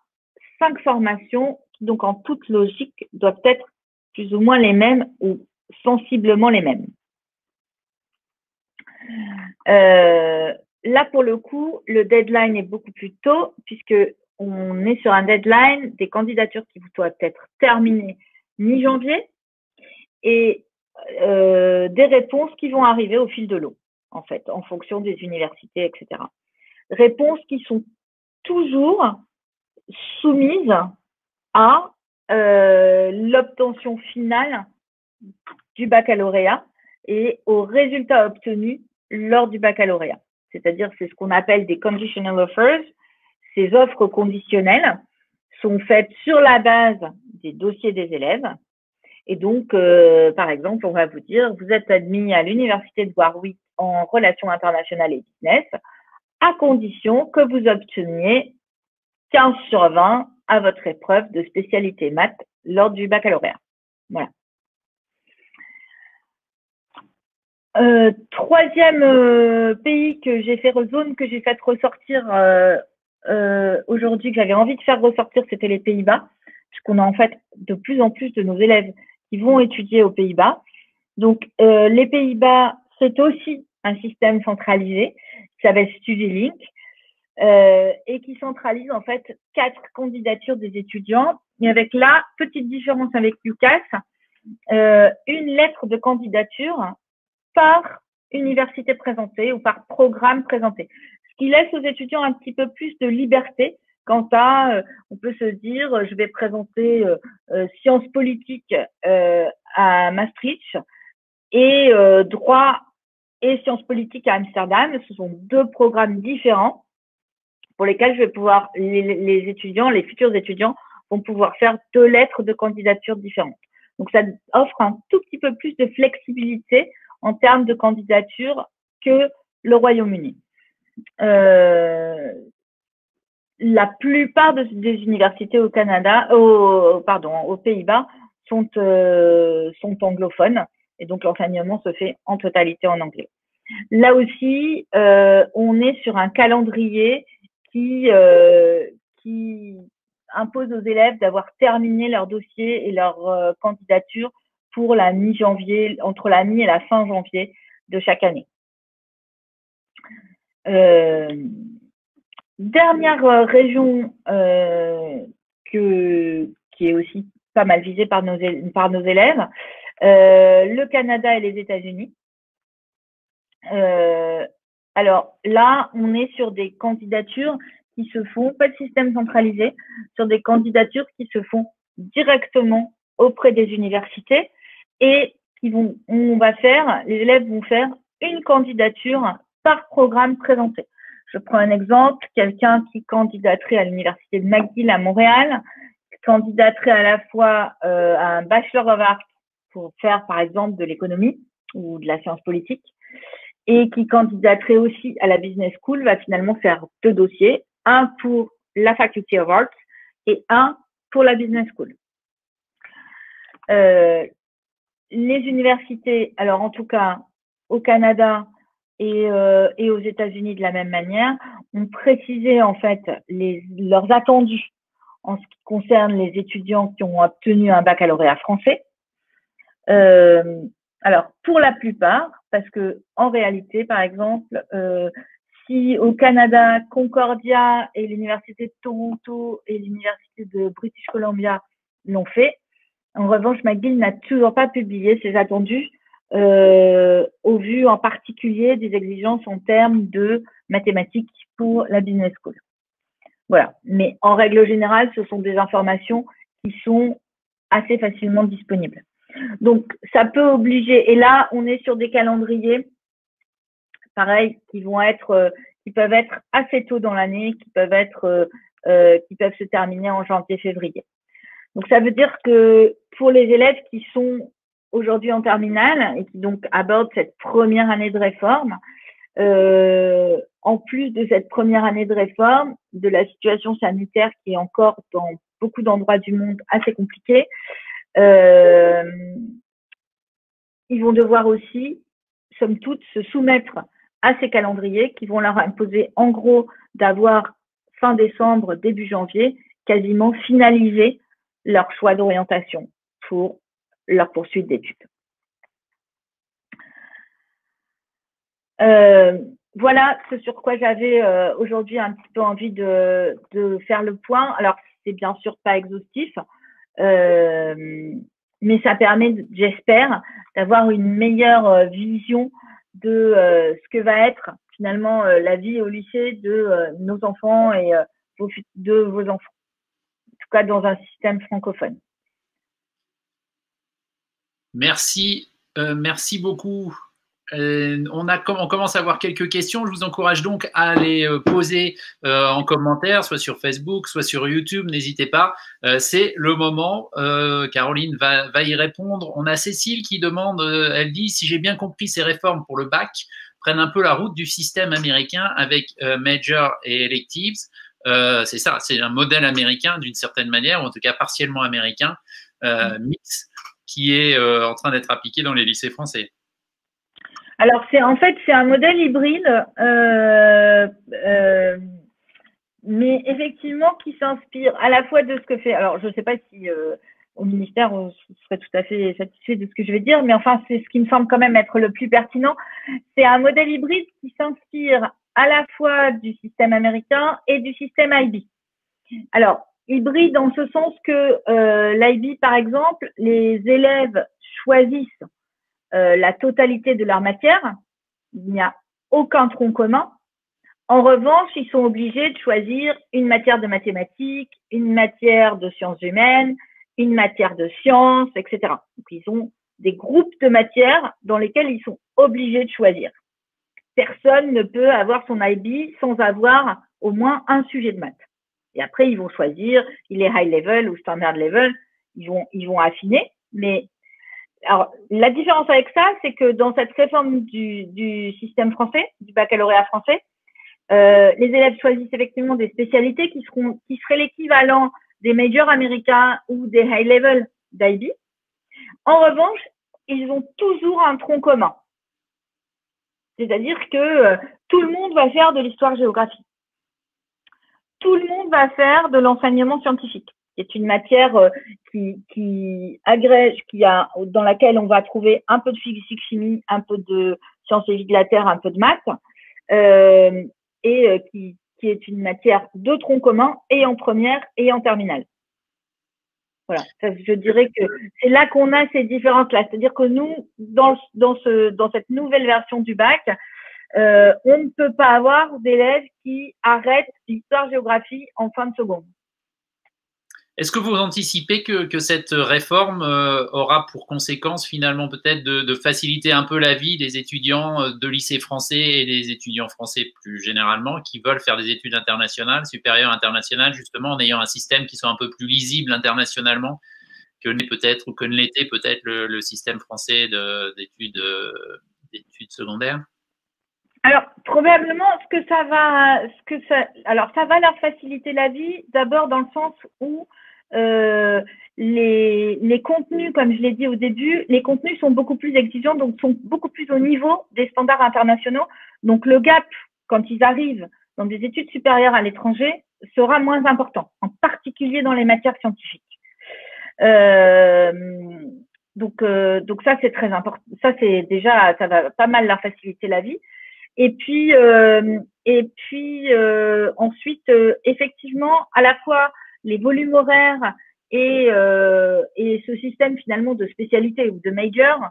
5 formations qui, donc, en toute logique, doivent être plus ou moins les mêmes ou sensiblement les mêmes. Là, pour le coup, le deadline est beaucoup plus tôt puisque on est sur un deadline des candidatures qui doivent être terminées mi-janvier et des réponses qui vont arriver au fil de l'eau, en fait, en fonction des universités, etc. Réponses qui sont toujours soumises à l'obtention finale du baccalauréat et aux résultats obtenus lors du baccalauréat. C'est-à-dire, c'est ce qu'on appelle des conditional offers. Ces offres conditionnelles sont faites sur la base des dossiers des élèves. Et donc, par exemple, on va vous dire, vous êtes admis à l'université de Warwick en relations internationales et business, à condition que vous obteniez 15 sur 20 à votre épreuve de spécialité maths lors du baccalauréat. Voilà. Troisième pays que j'ai fait zone que j'ai fait ressortir aujourd'hui, que j'avais envie de faire ressortir, c'était les Pays-Bas, puisqu'on a en fait de plus en plus de nos élèves qui vont étudier aux Pays-Bas. Donc, les Pays-Bas, c'est aussi un système centralisé qui s'appelle StudyLink et qui centralise en fait 4 candidatures des étudiants. Et avec la petite différence avec UCAS, une lettre de candidature par université présentée ou par programme présenté. Ce qui laisse aux étudiants un petit peu plus de liberté quant à, on peut se dire, je vais présenter sciences politiques à Maastricht et droit et sciences politiques à Amsterdam. Ce sont 2 programmes différents pour lesquels je vais pouvoir, les étudiants, les futurs étudiants vont pouvoir faire 2 lettres de candidature différentes. Donc, ça offre un tout petit peu plus de flexibilité en termes de candidature que le Royaume-Uni. La plupart des universités au Canada, aux Pays-Bas sont anglophones et donc l'enseignement se fait en totalité en anglais. Là aussi, on est sur un calendrier qui impose aux élèves d'avoir terminé leur dossier et leur candidature pour la mi-janvier, entre la mi et la fin janvier de chaque année. Dernière région qui est aussi pas mal visée par nos élèves, le Canada et les États-Unis. Alors là, on est sur des candidatures qui se font, pas de système centralisé, sur des candidatures qui se font directement auprès des universités et les élèves vont faire une candidature par programme présenté. Je prends un exemple, quelqu'un qui candidaterait à l'université de McGill à Montréal, candidaterait à la fois à un Bachelor of Arts pour faire par exemple de l'économie ou de la science politique, et qui candidaterait aussi à la Business School, va finalement faire 2 dossiers, un pour la Faculty of Arts et un pour la Business School. Les universités, alors en tout cas au Canada et aux États-Unis de la même manière, ont précisé en fait leurs attendus en ce qui concerne les étudiants qui ont obtenu un baccalauréat français. Alors, pour la plupart, parce que en réalité, par exemple, si au Canada, Concordia et l'Université de Toronto et l'Université de British Columbia l'ont fait, en revanche, McGill n'a toujours pas publié ses attendus au vu en particulier des exigences en termes de mathématiques pour la Business School. Voilà. Mais en règle générale, ce sont des informations qui sont assez facilement disponibles. Donc, ça peut obliger. Et là, on est sur des calendriers, pareil, qui peuvent être assez tôt dans l'année, qui peuvent se terminer en janvier-février. Donc, ça veut dire que pour les élèves qui sont aujourd'hui en terminale et qui donc abordent cette première année de réforme, en plus de cette première année de réforme, de la situation sanitaire qui est encore dans beaucoup d'endroits du monde assez compliquée, ils vont devoir aussi, somme toute, se soumettre à ces calendriers qui vont leur imposer en gros d'avoir fin décembre, début janvier, quasiment finalisé leur choix d'orientation pour leur poursuite d'études. Voilà ce sur quoi j'avais aujourd'hui un petit peu envie de faire le point. Alors, c'est bien sûr pas exhaustif, mais ça permet, j'espère, d'avoir une meilleure vision de ce que va être finalement la vie au lycée de nos enfants et de vos enfants, en tout cas dans un système francophone. Merci, merci beaucoup. On commence à avoir quelques questions. Je vous encourage donc à les poser en commentaire, soit sur Facebook, soit sur YouTube. N'hésitez pas. C'est le moment. Caroline va y répondre. On a Cécile qui demande, elle dit, si j'ai bien compris, ces réformes pour le bac prennent un peu la route du système américain avec major et electives. C'est ça, c'est un modèle américain d'une certaine manière, ou en tout cas partiellement américain, mix, qui est en train d'être appliqué dans les lycées français. Alors, c'est un modèle hybride, mais effectivement qui s'inspire à la fois de ce que fait. Alors, je ne sais pas si au ministère on serait tout à fait satisfait de ce que je vais dire, mais enfin, c'est ce qui me semble quand même être le plus pertinent. C'est un modèle hybride qui s'inspire à la fois du système américain et du système IB. Alors, hybride dans ce sens que l'IB, par exemple, les élèves choisissent la totalité de leur matière. Il n'y a aucun tronc commun. En revanche, ils sont obligés de choisir une matière de mathématiques, une matière de sciences humaines, une matière de sciences, etc. Donc, ils ont des groupes de matières dans lesquels ils sont obligés de choisir. Personne ne peut avoir son IB sans avoir au moins un sujet de maths. Et après, ils vont choisir, il est high level ou standard level, ils vont affiner, mais alors, la différence avec ça, c'est que dans cette réforme du système français, du baccalauréat français, les élèves choisissent effectivement des spécialités qui seraient l'équivalent des majors américains ou des high level d'IB. En revanche, ils ont toujours un tronc commun. C'est-à-dire que tout le monde va faire de l'histoire-géographie. Tout le monde va faire de l'enseignement scientifique. C'est une matière qui agrège, dans laquelle on va trouver un peu de physique-chimie, un peu de sciences et vie de la Terre, un peu de maths, et qui est une matière de tronc commun et en première et en terminale. Voilà, ça, je dirais que c'est là qu'on a ces différences-là. C'est-à-dire que nous, dans cette nouvelle version du bac, on ne peut pas avoir d'élèves qui arrêtent l'histoire-géographie en fin de seconde. Est-ce que vous anticipez que cette réforme aura pour conséquence finalement peut-être de faciliter un peu la vie des étudiants de lycée français et des étudiants français plus généralement qui veulent faire des études internationales, supérieures internationales, justement en ayant un système qui soit un peu plus lisible internationalement que ne l'était peut-être le système français d'études secondaires? Alors, probablement, ça va leur faciliter la vie, d'abord dans le sens où les contenus, comme je l'ai dit au début, les contenus sont beaucoup plus exigeants, donc sont beaucoup plus au niveau des standards internationaux. Donc, le gap, quand ils arrivent dans des études supérieures à l'étranger, sera moins important, en particulier dans les matières scientifiques. Donc ça, c'est très important. Ça, c'est déjà, ça va pas mal leur faciliter la vie. Et puis ensuite, effectivement, à la fois les volumes horaires et ce système finalement de spécialité ou de major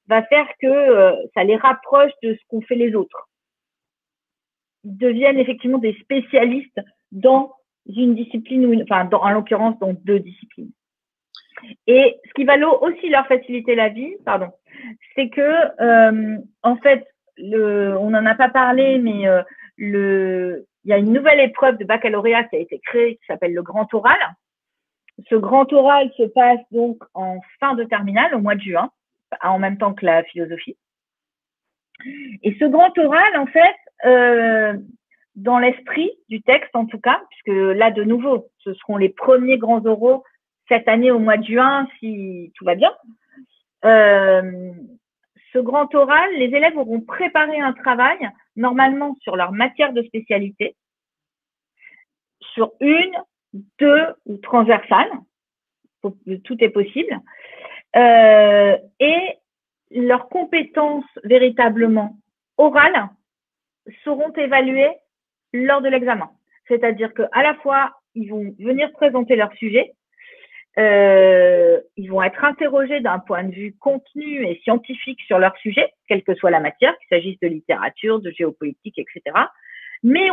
va faire que ça les rapproche de ce qu'ont fait les autres. Ils deviennent effectivement des spécialistes dans une discipline, en l'occurrence dans deux disciplines. Et ce qui va aussi leur faciliter la vie, pardon, c'est que, en fait, on n'en a pas parlé, mais il y a une nouvelle épreuve de baccalauréat qui a été créée qui s'appelle le grand oral. Ce grand oral se passe donc en fin de terminale, au mois de juin, en même temps que la philosophie. Et ce grand oral, en fait, dans l'esprit du texte en tout cas, puisque là, de nouveau, ce seront les premiers grands oraux cette année au mois de juin, si tout va bien. Ce grand oral, les élèves auront préparé un travail, normalement sur leur matière de spécialité, sur 1, 2 ou transversales, tout est possible, et leurs compétences véritablement orales seront évaluées lors de l'examen. C'est-à-dire qu'à la fois, ils vont venir présenter leur sujet, ils vont être interrogés d'un point de vue contenu et scientifique sur leur sujet, quelle que soit la matière, qu'il s'agisse de littérature, de géopolitique, etc. Mais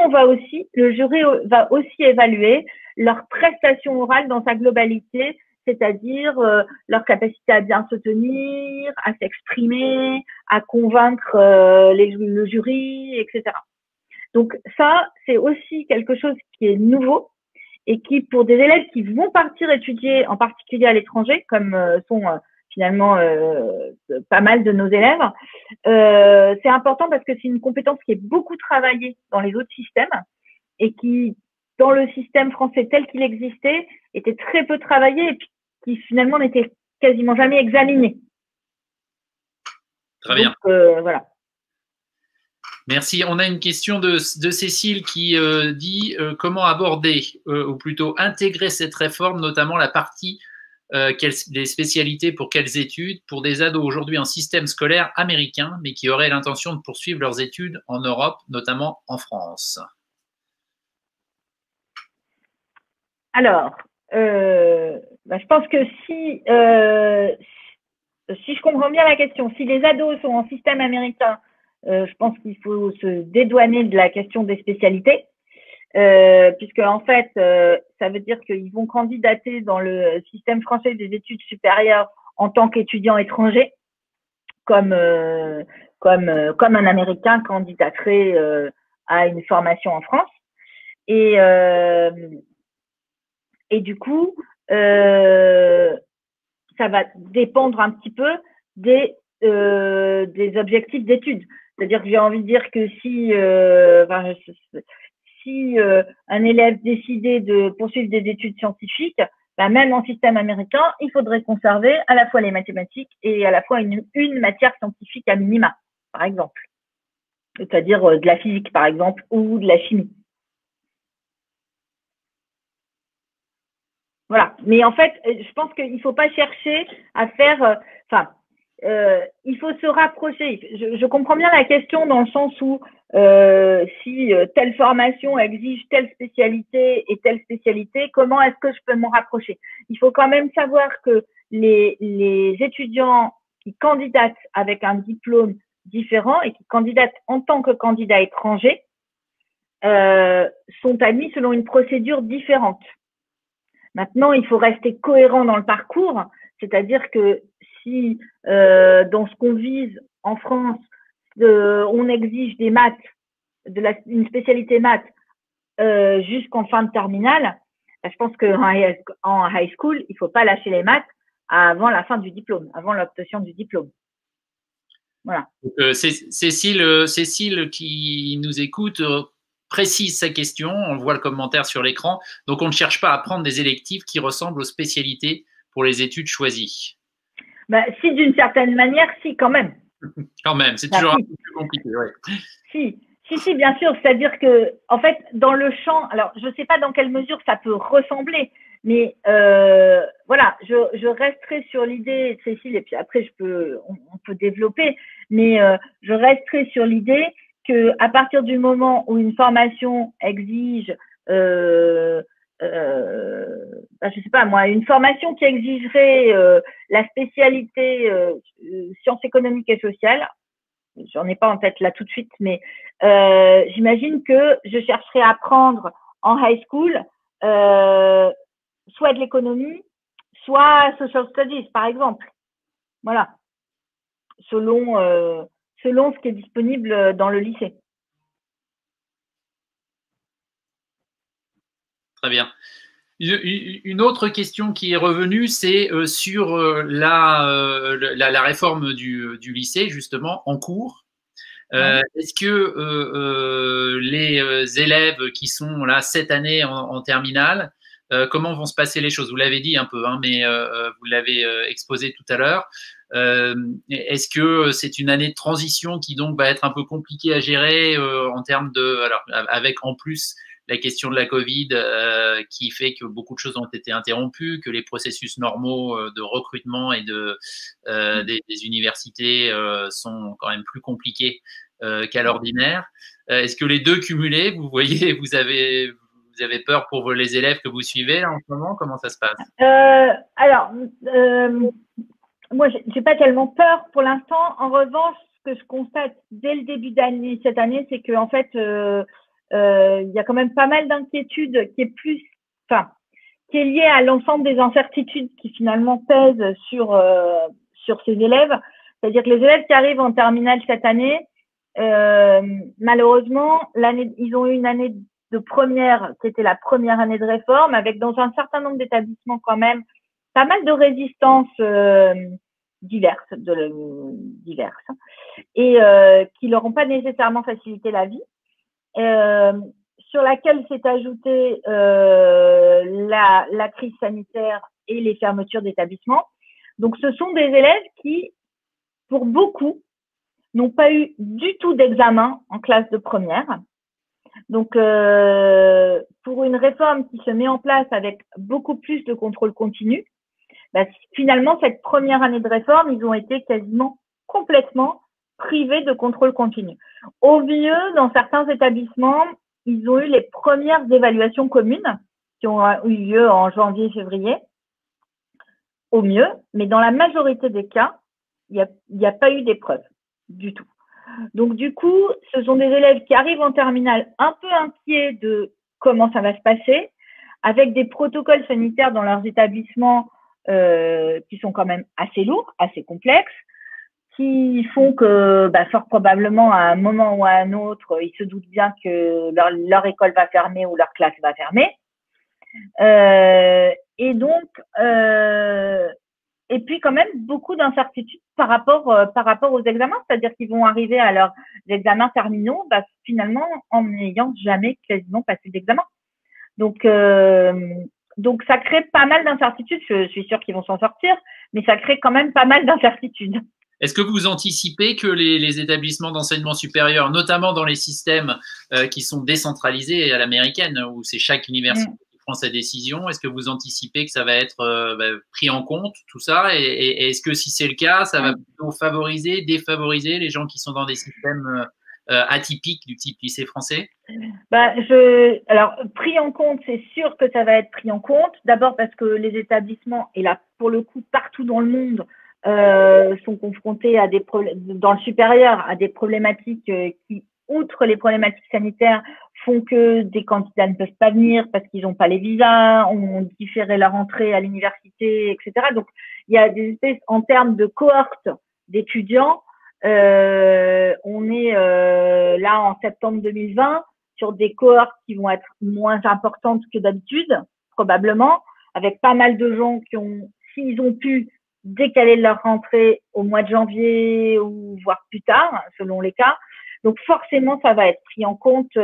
le jury va aussi évaluer leur prestation orale dans sa globalité, c'est-à-dire leur capacité à bien se tenir, à s'exprimer, à convaincre le jury, etc. Donc ça, c'est aussi quelque chose qui est nouveau et qui, pour des élèves qui vont partir étudier, en particulier à l'étranger, comme sont finalement pas mal de nos élèves, c'est important parce que c'est une compétence qui est beaucoup travaillée dans les autres systèmes et qui, dans le système français tel qu'il existait, était très peu travaillée et puis qui finalement n'était quasiment jamais examinée. Très bien. Donc, voilà. Merci. On a une question de Cécile qui dit comment aborder, ou plutôt intégrer cette réforme, notamment la partie des spécialités pour quelles études, pour des ados aujourd'hui en système scolaire américain, mais qui auraient l'intention de poursuivre leurs études en Europe, notamment en France. Alors, je pense que si je comprends bien la question, si les ados sont en système américain, je pense qu'il faut se dédouaner de la question des spécialités, puisque en fait, ça veut dire qu'ils vont candidater dans le système français des études supérieures en tant qu'étudiants étrangers, comme un Américain candidaterait à une formation en France. Et du coup, ça va dépendre un petit peu des objectifs d'études. C'est-à-dire que j'ai envie de dire que si un élève décidait de poursuivre des études scientifiques, même en système américain, il faudrait conserver à la fois les mathématiques et à la fois une matière scientifique à minima, par exemple. C'est-à-dire de la physique, par exemple, ou de la chimie. Voilà. Mais en fait, je pense qu'il ne faut pas chercher à faire… il faut se rapprocher. Je comprends bien la question dans le sens où si telle formation exige telle spécialité et telle spécialité, comment est-ce que je peux m'en rapprocher? Il faut quand même savoir que les étudiants qui candidatent avec un diplôme différent et qui candidatent en tant que candidat étranger sont admis selon une procédure différente. Maintenant, il faut rester cohérent dans le parcours, c'est-à-dire que si dans ce qu'on vise en France, on exige des maths, une spécialité maths jusqu'en fin de terminale, je pense qu'en high school, il ne faut pas lâcher les maths avant la fin du diplôme, avant l'obtention du diplôme. Voilà. Cécile qui nous écoute précise sa question, on voit le commentaire sur l'écran. Donc, on ne cherche pas à prendre des électifs qui ressemblent aux spécialités pour les études choisies. Si, d'une certaine manière, si, quand même. Quand même, c'est toujours un peu plus compliqué. Ouais. Si, bien sûr. C'est-à-dire que, en fait, dans le champ, alors, je ne sais pas dans quelle mesure ça peut ressembler, mais voilà, je resterai sur l'idée, Cécile, et puis après, on peut développer, mais je resterai sur l'idée qu'à partir du moment où une formation exige, je sais pas moi, une formation qui exigerait la spécialité sciences économiques et sociales, j'en ai pas en tête là tout de suite, mais j'imagine que je chercherai à apprendre en high school soit de l'économie, soit social studies, par exemple. Voilà, selon ce qui est disponible dans le lycée. Très bien. Une autre question qui est revenue, c'est sur la réforme du lycée, justement, en cours. Est-ce que les élèves qui sont là cette année en terminale, comment vont se passer les choses? Vous l'avez dit un peu, hein, mais vous l'avez exposé tout à l'heure. Est-ce que c'est une année de transition qui donc va être un peu compliquée à gérer en termes alors avec en plus la question de la Covid qui fait que beaucoup de choses ont été interrompues, que les processus normaux de recrutement et des universités sont quand même plus compliqués qu'à l'ordinaire. Est-ce que les deux cumulés, vous voyez, vous avez peur pour les élèves que vous suivez là, en ce moment? Comment ça se passe? Alors, moi, j'ai pas tellement peur pour l'instant. En revanche, ce que je constate dès le début d'année, cette année, c'est qu'en fait, il y a quand même pas mal d'inquiétudes qui est liée à l'ensemble des incertitudes qui finalement pèsent sur ces élèves. C'est-à-dire que les élèves qui arrivent en terminale cette année, malheureusement, ils ont eu une année de première, qui était la première année de réforme, avec dans un certain nombre d'établissements quand même pas mal de résistances diverses, et qui leur ont pas nécessairement facilité la vie, sur laquelle s'est ajoutée la crise sanitaire et les fermetures d'établissements. Donc, ce sont des élèves qui, pour beaucoup, n'ont pas eu du tout d'examen en classe de première. Donc, pour une réforme qui se met en place avec beaucoup plus de contrôle continu, finalement, cette première année de réforme, ils ont été quasiment complètement privés de contrôle continu. Au mieux, dans certains établissements, ils ont eu les premières évaluations communes qui ont eu lieu en janvier-février, au mieux, mais dans la majorité des cas, il n'y a pas eu d'épreuve du tout. Donc, du coup, ce sont des élèves qui arrivent en terminale un peu inquiets de comment ça va se passer, avec des protocoles sanitaires dans leurs établissements qui sont quand même assez lourds, assez complexes, qui font que fort probablement à un moment ou à un autre, ils se doutent bien que leur école va fermer ou leur classe va fermer. Et donc, et puis quand même beaucoup d'incertitudes par rapport aux examens, c'est-à-dire qu'ils vont arriver à leurs examens terminaux, finalement en n'ayant jamais quasiment passé d'examen. Donc ça crée pas mal d'incertitudes. Je suis sûre qu'ils vont s'en sortir, mais ça crée quand même pas mal d'incertitudes. Est-ce que vous anticipez que les établissements d'enseignement supérieur, notamment dans les systèmes qui sont décentralisés à l'américaine, où c'est chaque université qui prend sa décision, est-ce que vous anticipez que ça va être pris en compte, tout ça? Et est-ce que si c'est le cas, ça va plutôt favoriser, défavoriser les gens qui sont dans des systèmes atypiques du type lycée français? Alors, pris en compte, c'est sûr que ça va être pris en compte. D'abord parce que les établissements, et là, pour le coup, partout dans le monde, sont confrontés à des problèmes dans le supérieur, à des problématiques qui, outre les problématiques sanitaires, font que des candidats ne peuvent pas venir parce qu'ils n'ont pas les visas, ont différé leur entrée à l'université, etc. Donc, il y a des espèces, en termes de cohorte d'étudiants, on est là en septembre 2020 sur des cohortes qui vont être moins importantes que d'habitude, probablement, avec pas mal de gens qui ont, s'ils ont pu, décaler leur rentrée au mois de janvier ou voire plus tard, selon les cas. Donc forcément, ça va être pris en compte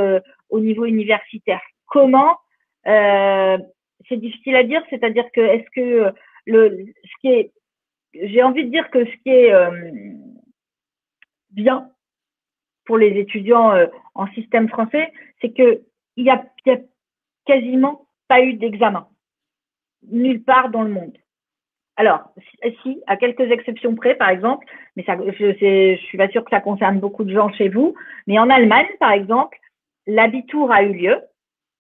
au niveau universitaire. Comment? C'est difficile à dire, c'est-à-dire que est-ce que j'ai envie de dire que ce qui est bien pour les étudiants en système français, c'est que il y a quasiment pas eu d'examen nulle part dans le monde. Alors, si, à quelques exceptions près, par exemple, mais ça, je suis pas sûre que ça concerne beaucoup de gens chez vous, mais en Allemagne, par exemple, l'Abitur a eu lieu,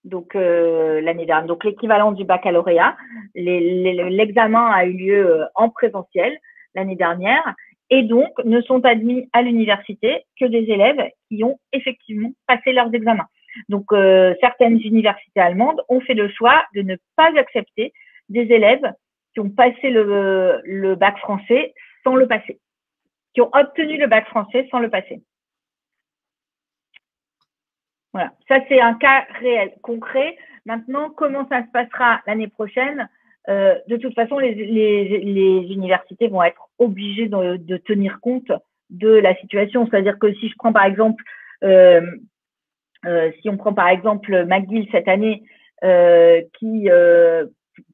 donc l'année dernière, donc l'équivalent du baccalauréat. L'examen a eu lieu en présentiel l'année dernière, et donc ne sont admis à l'université que des élèves qui ont effectivement passé leurs examens. Donc, certaines universités allemandes ont fait le choix de ne pas accepter des élèves qui ont passé le bac français sans le passer, qui ont obtenu le bac français sans le passer. Voilà, ça c'est un cas réel, concret. Maintenant, comment ça se passera l'année prochaine? De toute façon, les universités vont être obligées de tenir compte de la situation. C'est-à-dire que si je prends par exemple, si on prend par exemple McGill cette année,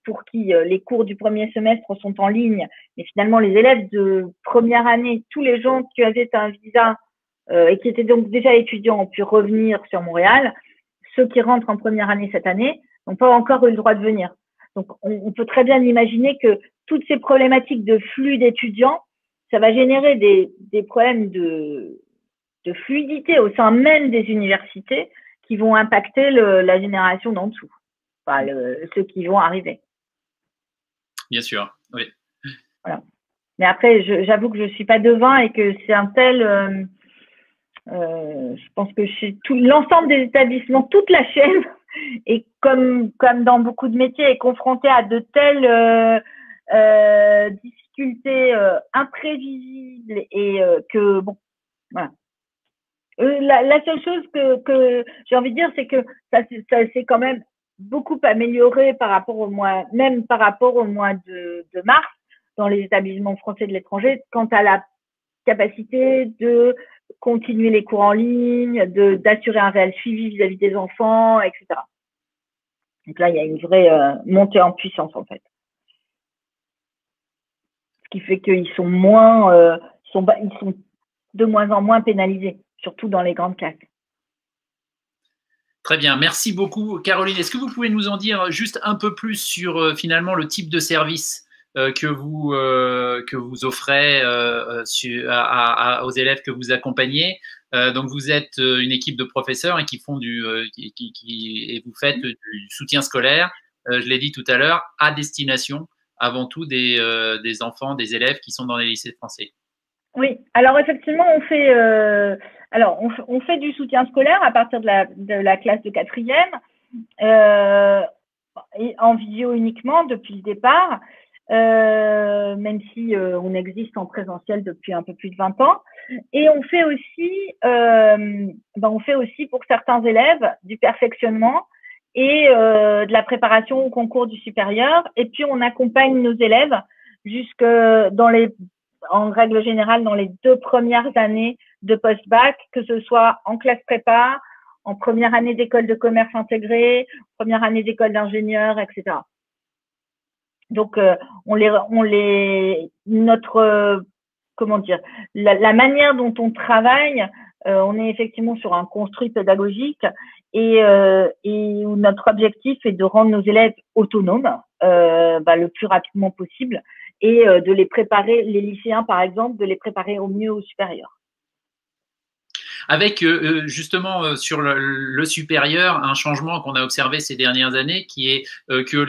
pour qui les cours du premier semestre sont en ligne, mais finalement les élèves de première année, tous les gens qui avaient un visa et qui étaient donc déjà étudiants ont pu revenir sur Montréal. Ceux qui rentrent en première année cette année n'ont pas encore eu le droit de venir. Donc, on peut très bien imaginer que toutes ces problématiques de flux d'étudiants, ça va générer des problèmes de fluidité au sein même des universités qui vont impacter la génération d'en dessous, enfin, ceux qui vont arriver. Bien sûr, oui. Voilà. Mais après, j'avoue que je ne suis pas devin et que c'est un tel… je pense que chez l'ensemble des établissements, toute la chaîne, et comme dans beaucoup de métiers, est confrontée à de telles difficultés imprévisibles et que, bon, voilà. La seule chose que j'ai envie de dire, c'est que ça s'est quand même beaucoup amélioré par rapport au mois de mars dans les établissements français de l'étranger quant à la capacité de continuer les cours en ligne, d'assurer un réel suivi vis-à-vis des enfants, etc. Donc là, il y a une vraie montée en puissance, en fait. Ce qui fait qu'ils sont ils sont de moins en moins pénalisés, surtout dans les grandes classes. Très bien, merci beaucoup Caroline. Est-ce que vous pouvez nous en dire juste un peu plus sur finalement le type de service que vous offrez aux élèves que vous accompagnez? Donc vous êtes une équipe de professeurs et qui font et vous faites du soutien scolaire, je l'ai dit tout à l'heure, à destination avant tout des enfants, des élèves qui sont dans les lycées français. Oui, alors effectivement, on fait du soutien scolaire à partir de la classe de 4e, et en vidéo uniquement depuis le départ, même si on existe en présentiel depuis un peu plus de 20 ans. Et on fait aussi pour certains élèves du perfectionnement et de la préparation au concours du supérieur. Et puis on accompagne nos élèves jusque en règle générale, dans les 2 premières années de post-bac, que ce soit en classe prépa, en première année d'école de commerce intégrée, première année d'école d'ingénieur, etc. Donc, la manière dont on travaille, on est effectivement sur un construit pédagogique et où notre objectif est de rendre nos élèves autonomes le plus rapidement possible et de les préparer, les lycéens par exemple, de les préparer au mieux au supérieur. Avec justement sur le supérieur, un changement qu'on a observé ces dernières années qui est que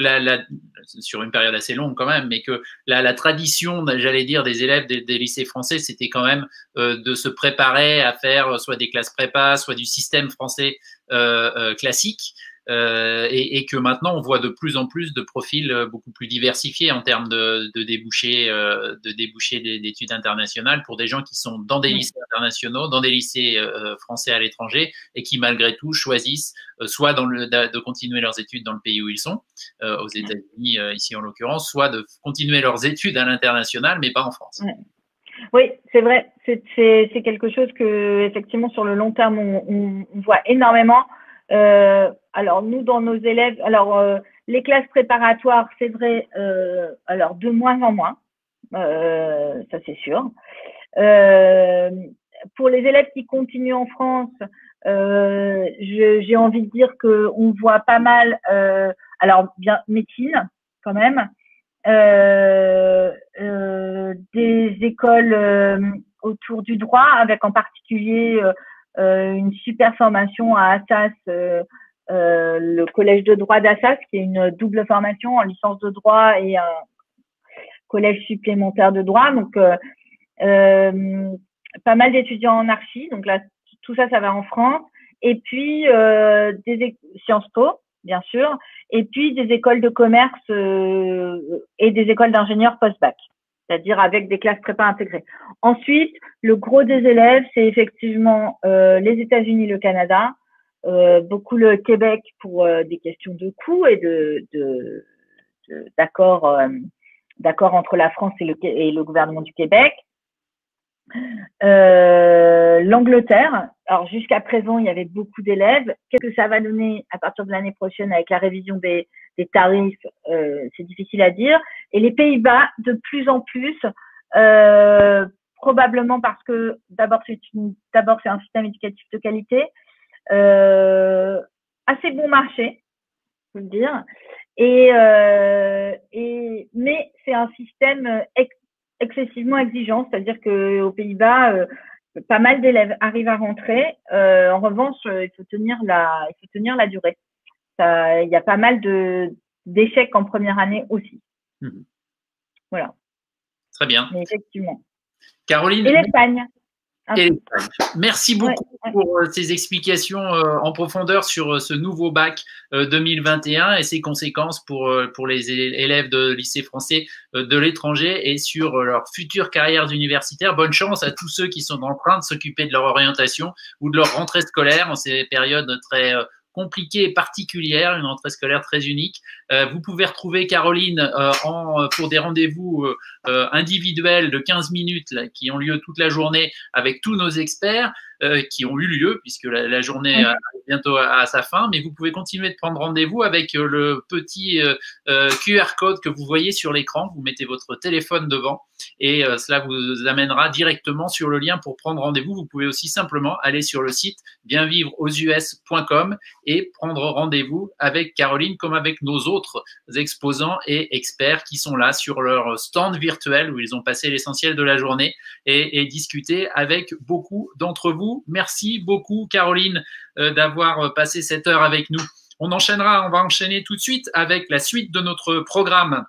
sur une période assez longue quand même, mais que la tradition, j'allais dire, des élèves des lycées français, c'était quand même de se préparer à faire soit des classes prépa, soit du système français classique. Et que maintenant on voit de plus en plus de profils beaucoup plus diversifiés en termes de débouchés d'études internationales pour des gens qui sont dans des lycées internationaux, dans des lycées français à l'étranger et qui malgré tout choisissent soit de continuer leurs études dans le pays où ils sont, aux États-Unis ici en l'occurrence, soit de continuer leurs études à l'international mais pas en France. Oui, c'est vrai, c'est quelque chose que effectivement sur le long terme on voit énormément. Alors nous dans nos élèves, les classes préparatoires, c'est vrai, alors de moins en moins, ça c'est sûr. Pour les élèves qui continuent en France, j'ai envie de dire que on voit pas mal, alors bien médecine quand même, des écoles autour du droit, avec en particulier une super formation à Assas, le collège de droit d'Assas, qui est une double formation en licence de droit et un collège supplémentaire de droit. Donc, pas mal d'étudiants en archi. Donc là, tout ça, ça va en France. Et puis, Sciences Po, bien sûr, et puis des écoles de commerce et des écoles d'ingénieurs post-bac, c'est-à-dire avec des classes prépa intégrées. Ensuite, le gros des élèves, c'est effectivement les États-Unis, le Canada, beaucoup le Québec pour des questions de coûts et d'accord entre la France et le gouvernement du Québec. L'Angleterre, alors jusqu'à présent, il y avait beaucoup d'élèves. Qu'est-ce que ça va donner à partir de l'année prochaine avec la révision des tarifs? C'est difficile à dire. Et les Pays-Bas, de plus en plus, probablement parce que d'abord c'est un système éducatif de qualité, assez bon marché, faut le dire. Mais c'est un système excessivement exigeant, c'est-à-dire qu'aux Pays-Bas, pas mal d'élèves arrivent à rentrer. En revanche, il faut tenir la durée. Il y a pas mal d'échecs en première année aussi. Voilà. Très bien. Mais effectivement. Caroline. Et l'Espagne. Merci beaucoup pour ces explications en profondeur sur ce nouveau bac 2021 et ses conséquences pour les élèves de lycée français de l'étranger et sur leurs futures carrières universitaires. Bonne chance à tous ceux qui sont en train de s'occuper de leur orientation ou de leur rentrée scolaire en ces périodes très compliquée et particulière, une rentrée scolaire très unique. Vous pouvez retrouver Caroline pour des rendez-vous individuels de 15 minutes là, qui ont lieu toute la journée avec tous nos experts qui ont eu lieu puisque la journée arrive bientôt à sa fin, mais vous pouvez continuer de prendre rendez-vous avec le petit QR code que vous voyez sur l'écran. Vous mettez votre téléphone devant et cela vous amènera directement sur le lien pour prendre rendez-vous. Vous pouvez aussi simplement aller sur le site bienvivreausus.com et prendre rendez-vous avec Caroline comme avec nos autres exposants et experts qui sont là sur leur stand virtuel où ils ont passé l'essentiel de la journée et discuté avec beaucoup d'entre vous. Merci beaucoup Caroline d'avoir passé cette heure avec nous. On va enchaîner tout de suite avec la suite de notre programme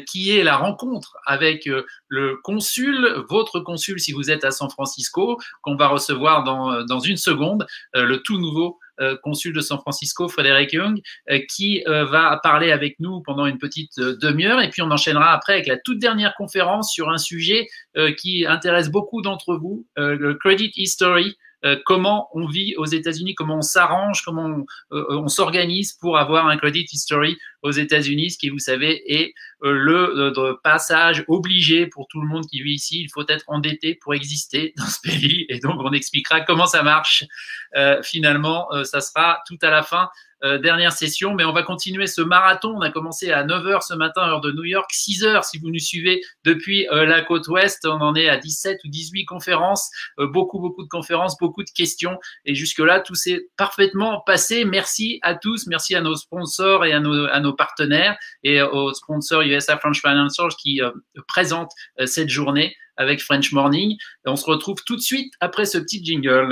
qui est la rencontre avec le consul, votre consul si vous êtes à San Francisco, qu'on va recevoir dans une seconde, le tout nouveau consul de San Francisco, Frédéric Young, qui va parler avec nous pendant une petite demi-heure. Et puis on enchaînera après avec la toute dernière conférence sur un sujet qui intéresse beaucoup d'entre vous, le Credit History. Comment on vit aux États-Unis, comment on s'arrange, comment on s'organise pour avoir un credit history aux États-Unis, ce qui, vous savez, est le passage obligé pour tout le monde qui vit ici. Il faut être endetté pour exister dans ce pays. Et donc, on expliquera comment ça marche. Finalement, ça sera tout à la fin. Dernière session, mais on va continuer ce marathon. On a commencé à 9h ce matin, heure de New York, 6h si vous nous suivez depuis la côte ouest. On en est à 17 ou 18 conférences, beaucoup de conférences, beaucoup de questions. Et jusque-là, tout s'est parfaitement passé. Merci à tous, merci à nos sponsors et à nos partenaires et aux sponsors USA French Financial qui présentent cette journée avec French Morning. Et on se retrouve tout de suite après ce petit jingle.